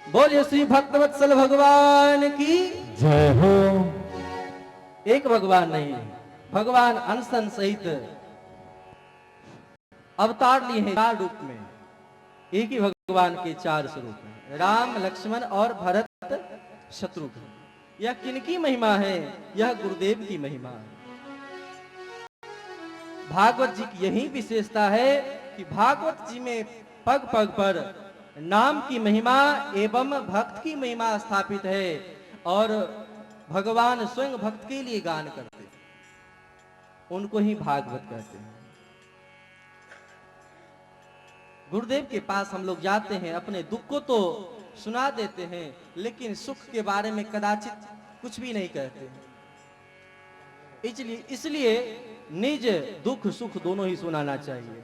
बोलिए श्री भक्तवत्सल भगवान की जय हो। एक भगवान नहीं, भगवान अनशन सहित अवतार लिए हैं 4 रूप में। एक ही भगवान के 4 स्वरूप हैं, राम लक्ष्मण और भरत शत्रुघ्न। यह किनकी महिमा है? यह गुरुदेव की महिमा है। भागवत जी की यही विशेषता है कि भागवत जी में पग पग पर नाम की महिमा एवं भक्त की महिमा स्थापित है, और भगवान स्वयं भक्त के लिए गान करते हैं, उनको ही भागवत कहते हैं। गुरुदेव के पास हम लोग जाते हैं, अपने दुख को तो सुना देते हैं, लेकिन सुख के बारे में कदाचित कुछ भी नहीं कहते। इसलिए निज दुख सुख दोनों ही सुनाना चाहिए।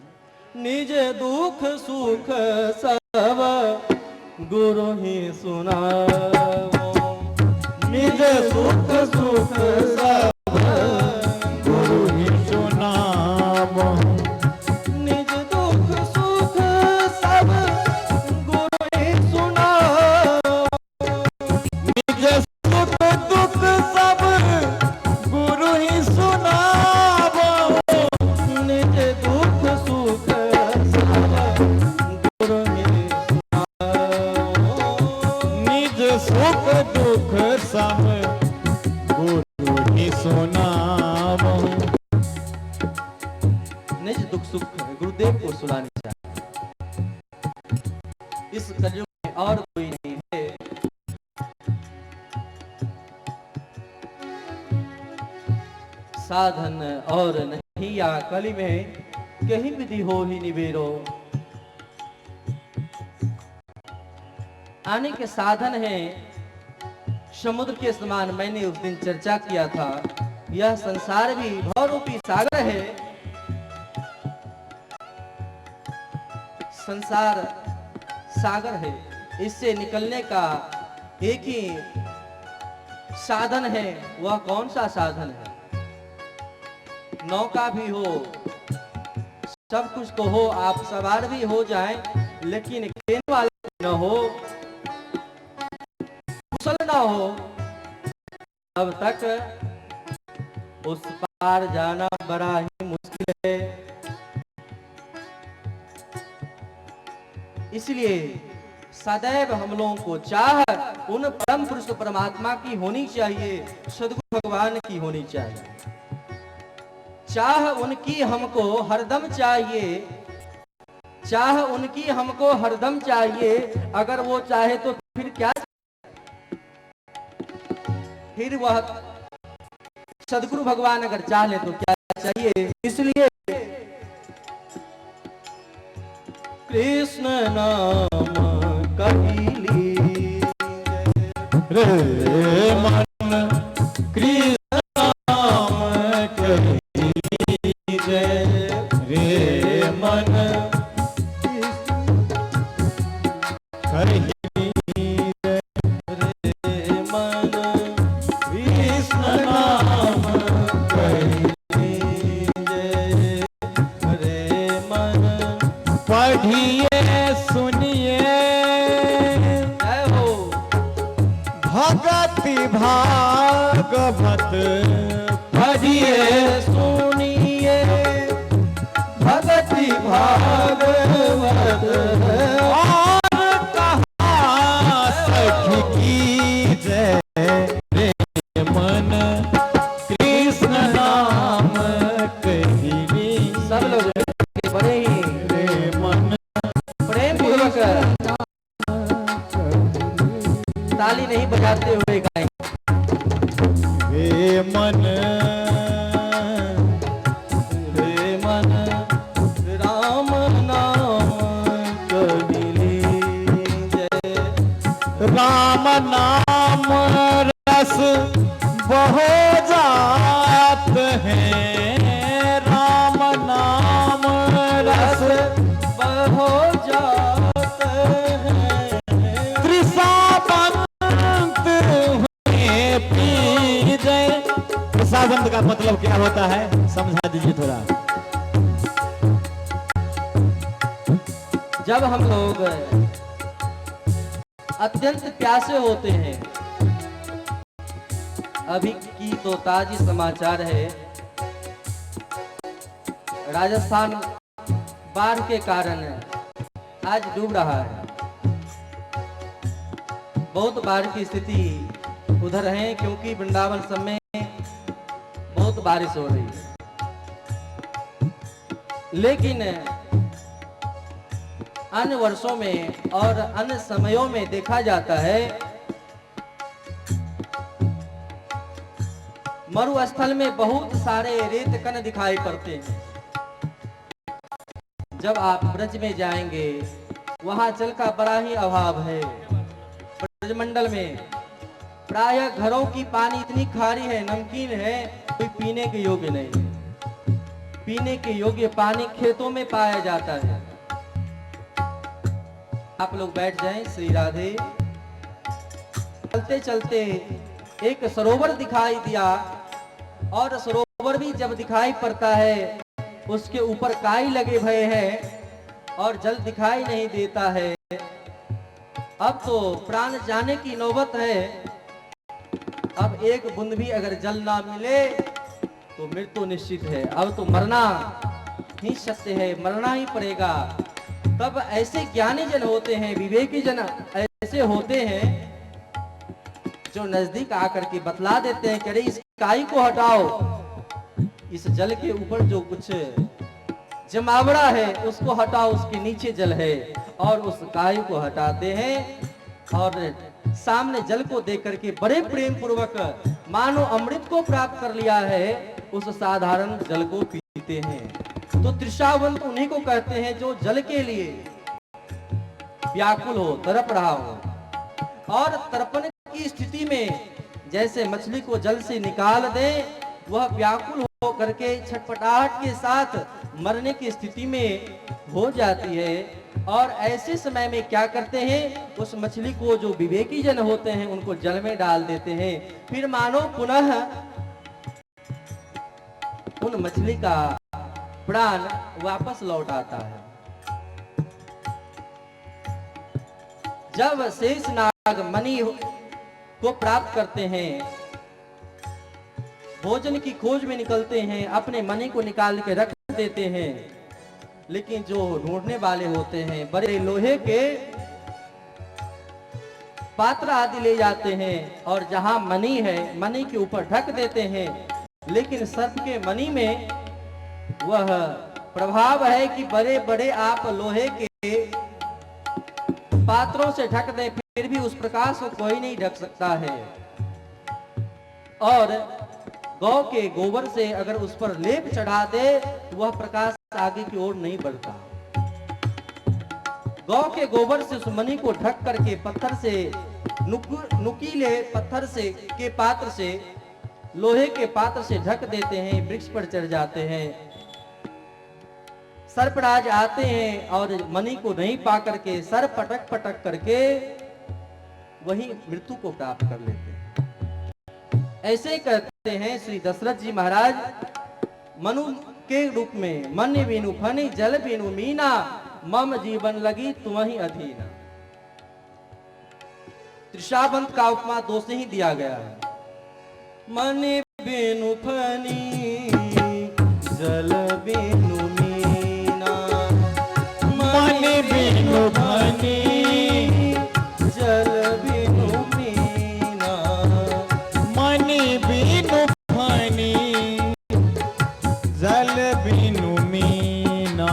निज दुख सुख सब गुरु ही सुनाओ। निज सुख सुख सब गुरु ही सुनाओ। निज दुख सुख सब गुरु ही सुनाओ। निज सुख दुख सब गुरु ही सुनाओ। निज दुख सुख सब गुरु ही सुनाओ। निज सुख दुख सब गुरु ही सुनाओ। निज दुख सुख गुरुदेव को सुनानी चाहिए। इस कलयुग में और कोई नहीं है। साधन और नहीं या कली में कहीं विधि हो ही निवेरो। आने के साधन है समुद्र के समान। मैंने उस दिन चर्चा किया था, यह संसार भी भवरूपी सागर है। संसार सागर है, इससे निकलने का एक ही साधन है। वह कौन सा साधन है? नौका भी हो, सब कुछ तो हो, आप सवार भी हो जाएं, लेकिन खेलने वाला न हो, कुशल न हो, तब तक उस पार जाना बड़ा ही मुश्किल है। इसलिए सदैव हम लोगों को चाह उन परम पुरुष परमात्मा की होनी चाहिए, सद्गुरु भगवान की होनी चाहिए। चाह उनकी हमको हरदम चाहिए, चाह उनकी हमको हरदम चाहिए। अगर वो चाहे तो फिर क्या, फिर वह सद्गुरु भगवान अगर चाह ले तो क्या चाहिए। इसलिए कृष्ण नाम कहिली रे मन कृष्ण नाम कहिली जय, रे मन कहिली जय, रे मन कृष्ण नाम कहिली जय, रे मन पढ़िए सुनिए जय हो। भगति भागवत पढ़िए सुनिए भगति भागवत और कहा सखी की जय, रे मन कृष्ण नाम कहिली। सब लोग बड़े ही रे मन प्रेम पूर्वक ताली नहीं बजाते हुए गाएं। रे मन राम नाम कहिली जय, राम नाम रस बहो जात है, राम नाम रस बहो जात है। त्रिसावंत हुए पी जय। त्रिसावंत का मतलब क्या होता है, समझा दीजिए थोड़ा। जब हम लोग अत्यंत प्यासे होते हैं, अभी की तो ताजी समाचार है, राजस्थान बाढ़ के कारण आज डूब रहा है। बहुत बाढ़ की स्थिति उधर है, क्योंकि वृंदावन सब में बहुत बारिश हो रही है। लेकिन अन्य वर्षों में और अन्य समयों में देखा जाता है, मरुस्थल में बहुत सारे रेत कण दिखाई पड़ते हैं। जब आप ब्रज में जाएंगे, वहां जल का बड़ा ही अभाव है। ब्रजमंडल में प्रायः घरों की पानी इतनी खारी है, नमकीन है, कोई पीने के योग्य नहीं है। पीने के योग्य पानी खेतों में पाया जाता है। आप लोग बैठ जाएं। श्री राधे। चलते चलते एक सरोवर दिखाई दिया, और सरोवर भी जब दिखाई पड़ता है, उसके ऊपर काई लगे भय है और जल दिखाई नहीं देता है। अब तो प्राण जाने की नौबत है। अब एक बूंद भी अगर जल ना मिले तो मृत्यु निश्चित है। अब तो मरना ही सत्य है, मरना ही पड़ेगा। तब ऐसे ज्ञानी जन होते हैं, विवेकी जन ऐसे होते हैं, जो नजदीक आकर के बतला देते हैं कि अरे इस काई को हटाओ, इस जल के ऊपर जो कुछ जमावड़ा है उसको हटाओ, उसके नीचे जल है। और उस काई को हटाते हैं और सामने जल को देख करके बड़े प्रेम पूर्वक मानो अमृत को प्राप्त कर लिया है, उस साधारण जल को पीते हैं। तो तृषावंत उन्हीं को कहते हैं जो जल के लिए व्याकुल हो, तड़प रहा हो। और तड़पन की स्थिति में जैसे मछली को जल से निकाल दे, वह व्याकुल हो करके छटपटाहट के साथ मरने की स्थिति में हो जाती है। और ऐसे समय में क्या करते हैं, उस मछली को जो विवेकी जन होते हैं उनको जल में डाल देते हैं। फिर मानो पुनः उन मछली का प्राण वापस लौट आता है। जब शेष नाग मणि को प्राप्त करते हैं, भोजन की खोज में निकलते हैं, अपने मनी को निकाल के रख देते हैं, लेकिन जो ढूंढने वाले होते हैं बड़े लोहे के पात्र आदि ले जाते हैं और जहां मनी है मनी के ऊपर ढक देते हैं, लेकिन सर्प के मनी में वह प्रभाव है कि बड़े बड़े आप लोहे के पात्रों से ढक दे, फिर भी उस प्रकाश को कोई नहीं ढक सकता है। और गौ के गोबर से अगर उस पर लेप चढ़ा दे तो वह प्रकाश आगे की ओर नहीं बढ़ता। गौ के गोबर से उस मणि को ढक करके पत्थर से नुकीले पत्थर से के पात्र से लोहे के पात्र से ढक देते हैं, वृक्ष पर चढ़ जाते हैं। सर्पराज आते हैं और मणि को नहीं पा करके सर पटक पटक करके वही मृत्यु को प्राप्त कर लेते हैं। ऐसे कहते हैं श्री दशरथ जी महाराज मनु के रूप में, मन बिनु फनी जल बिनु मीना, मम जीवन लगी तुम्हीं अधीना। त्रिशावंत का उपमा दो से ही दिया गया है। मन बिनु फनी जल बिनु मीना, मन बिनु फनी जल बिनु मीना, मन बिनु फनी जल बिनु मीना।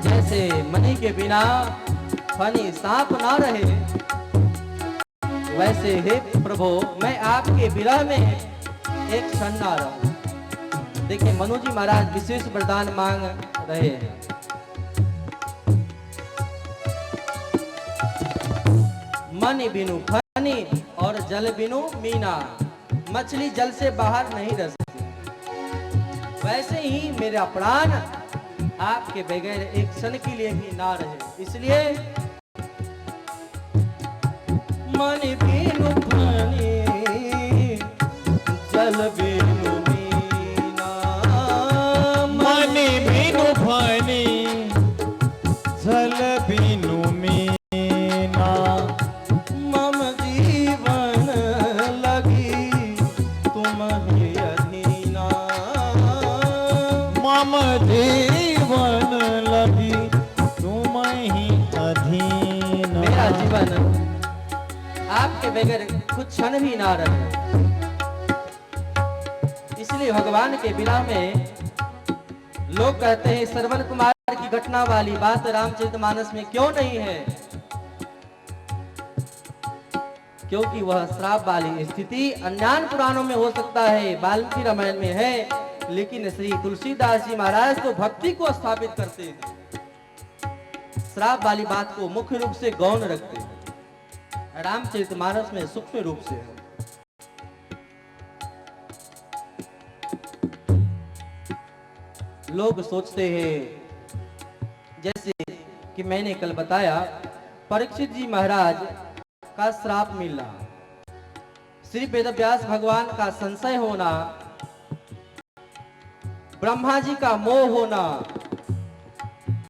जैसे मणि के बिना फनी सांप ना रहे, वैसे हे प्रभु मैं आपके विरह में एक क्षण ना रहूं। देखिए मनु जी महाराज विशेष वरदान मांग रहे हैं। मन बिनु फनी और जल बिनु मीना, मछली जल से बाहर नहीं रह सकती, वैसे ही मेरा प्राण आपके बगैर एक क्षण के लिए भी ना रहे। इसलिए मन बिनु फनी जल बिनु मीना, मन बिनु फनी जल बिनु मीना, मम जीवन लगी तुम्हीं अधीना। मम जीवन लगी तुम्हीं अधीना। मेरा जीवन आपके बगैर कुछ क्षण भी ना रहे। इसलिए भगवान के विरह में लोग कहते हैं श्रवण कुमार की घटना वाली बात रामचरितमानस में क्यों नहीं है, क्योंकि वह श्राप वाली स्थिति अन्य पुराणों में हो सकता है, वाल्मीकि रामायण में है, लेकिन श्री तुलसीदास जी महाराज तो भक्ति को स्थापित करते हैं, श्राप वाली बात को मुख्य रूप से गौण रखते हैं। रामचरितमानस में सूक्ष्म रूप से है। लोग सोचते हैं जैसे कि मैंने कल बताया परीक्षित जी महाराज का श्राप मिलना, श्री वेदव्यास भगवान का संशय होना, ब्रह्मा जी का मोह होना,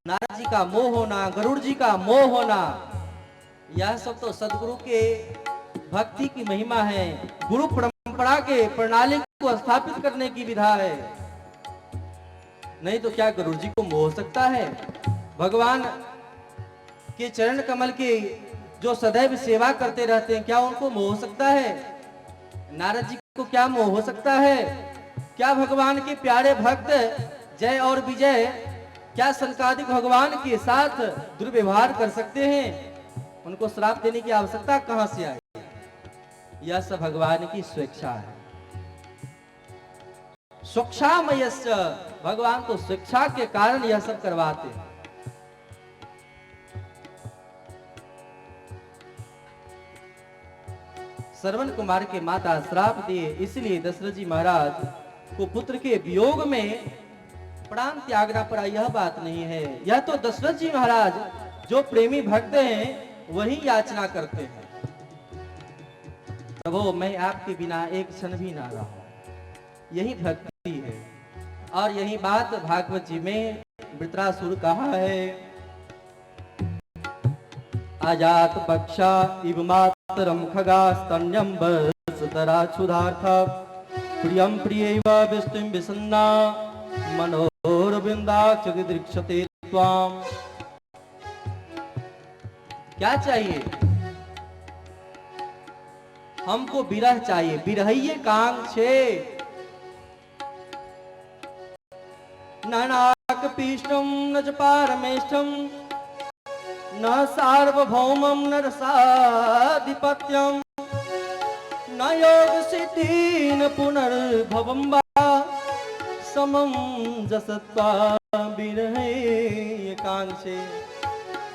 नारद जी का मोह होना, गरुड़ जी का मोह होना, यह सब तो सदगुरु के भक्ति की महिमा है, गुरु परंपरा के प्रणाली को स्थापित करने की विधा है। नहीं तो क्या गुरु जी को मोह हो सकता है? भगवान के चरण कमल की जो सदैव सेवा करते रहते हैं, क्या उनको मोह हो सकता है? नारद जी को क्या मोह हो सकता है? क्या भगवान के प्यारे भक्त जय और विजय क्या सनकादिक भगवान के साथ दुर्व्यवहार कर सकते हैं? उनको श्राप देने की आवश्यकता कहां से आई? यह सब भगवान की स्वेच्छा है। स्वेच्छामयस्य, भगवान तो स्वेच्छा के कारण यह सब करवाते हैं। श्रवण कुमार के माता श्राप दिए, इसलिए दशरथ जी महाराज को पुत्र के वियोग में प्राण त्यागना पड़ा। यह बात नहीं है, यह तो दशरथ जी महाराज जो प्रेमी भक्त हैं वही याचना करते हैं, प्रभु मैं आपके बिना एक क्षण भी ना रहा। यही भक्ति है। और यही बात भागवत जी में वृत्रासुर कहा है, अजात पक्षा इव मातरम खगा स्तन्यम बसतरा क्षुधार्थ प्रियं प्रियैव विष्णुं विसन्ना मनोरविन्दाक्ष दृक्षते त्वाम्। क्या चाहिए? हमको विरह चाहिए, विरहिए कांक्षे। न नाक पीष्टम न च पारमेष्ठम न सार्वभौमं न रसाधिपत्यम न योग सिद्धि न पुनर्भवं वा समं जसत्वा विरहे कांक्षे।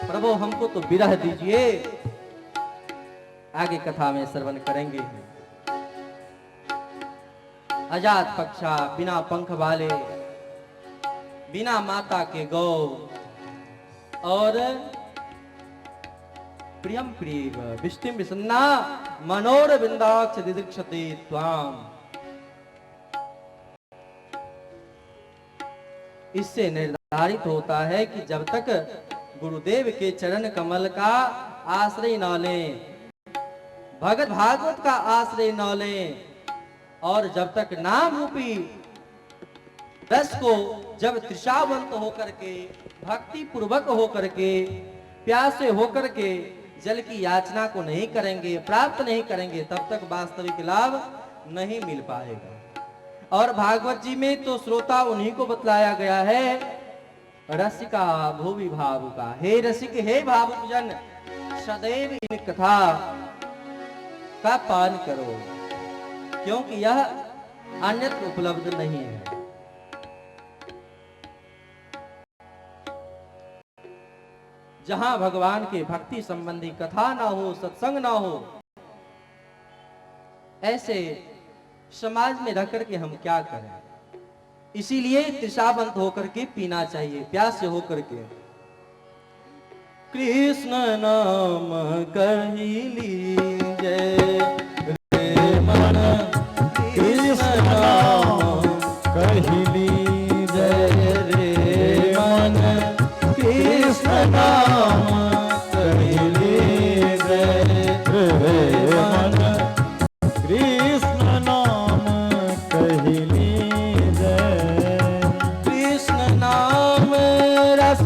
प्रभु हमको तो विरह दीजिए। आगे कथा में श्रवण करेंगे। अजात पक्षा बिना पंख वाले, बिना माता के गौ, और प्रियम प्रिय विष्णु विसन्ना मनोरविंदाक्ष दिदृक्षते त्वाम। इससे निर्धारित होता है कि जब तक गुरुदेव के चरण कमल का आश्रय न लें, भगत भागवत का आश्रय न लें, और जब तक नाम रूपी रस को जब तृषावंत होकर के, भक्ति पूर्वक होकर के, प्यासे होकर के जल की याचना को नहीं करेंगे, प्राप्त नहीं करेंगे, तब तक वास्तविक लाभ नहीं मिल पाएगा। और भागवत जी में तो श्रोता उन्हीं को बतलाया गया है, रसिका भूवि भावुका। हे रसिक, हे भावुक जन, सदैव इन कथा का पान करो, क्योंकि यह अन्यत्र उपलब्ध नहीं है। जहां भगवान के भक्ति संबंधी कथा ना हो, सत्संग ना हो, ऐसे समाज में रह करके हम क्या करें? इसीलिए तृषावंत होकर के पीना चाहिए, प्यास से होकर के। कृष्ण नाम कही लीजे रे मन, कृष्ण नाम कही लीजे रे मन, कृष्ण नाम कही लीजे रे मन, कृष्ण नाम कही लीजे। कृष्ण नाम रस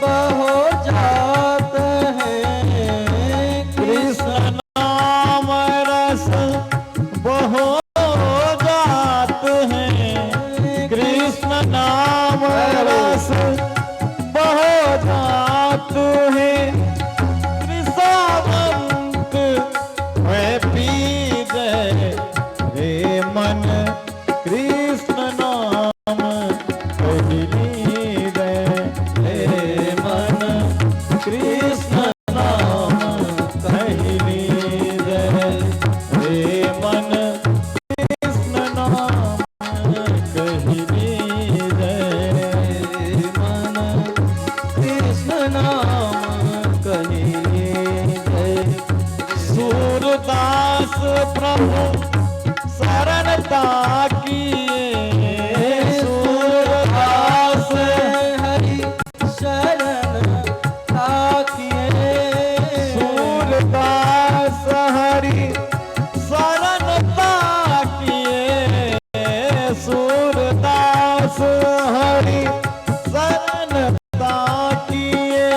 बहो जात है, कृष्ण नाम रस बहो जात है, कृष्ण नाम रस बहो जात है। कृष्णावंत है पी जय रे मन, कृष्ण नाम कही लीजे रे मन, कृष्ण नाम कही लीजे रे मन, कृष्ण नाम कही लीजे रे मन, कृष्ण नाम कही लीजे। सूरदास प्रभु शरणता किए, सूरदास हरि शरण ताकिए, सूरदास हरि शरण ताकिए, सूरदास हरि शरण ताकिए।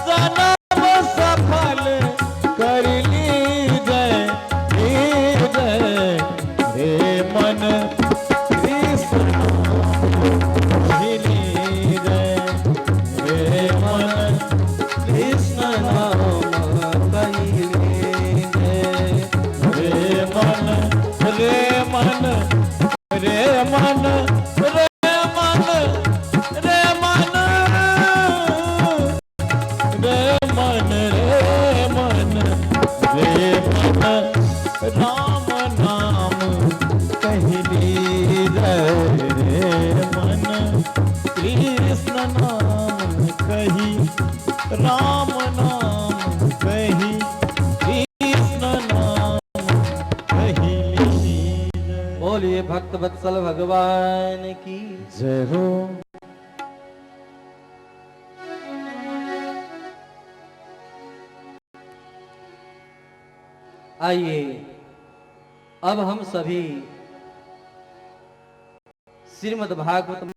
जन्म सफल कर लीजे रे मन, कृष्ण कही लीजे रे मन, कृष्ण नाम कही लीजे रे मन, रे मन, रे मन, रे मन, रे मन, रे मन, रे मन, रे मन, राम नाम कही लीजे रे मन, कृष्ण नाम कही, राम नाम कही, कृष्ण नाम कही लीजे। बोलिए भक्त वत्सल भगवान की जय हो। आइए अब हम सभी श्रीमद् भागवत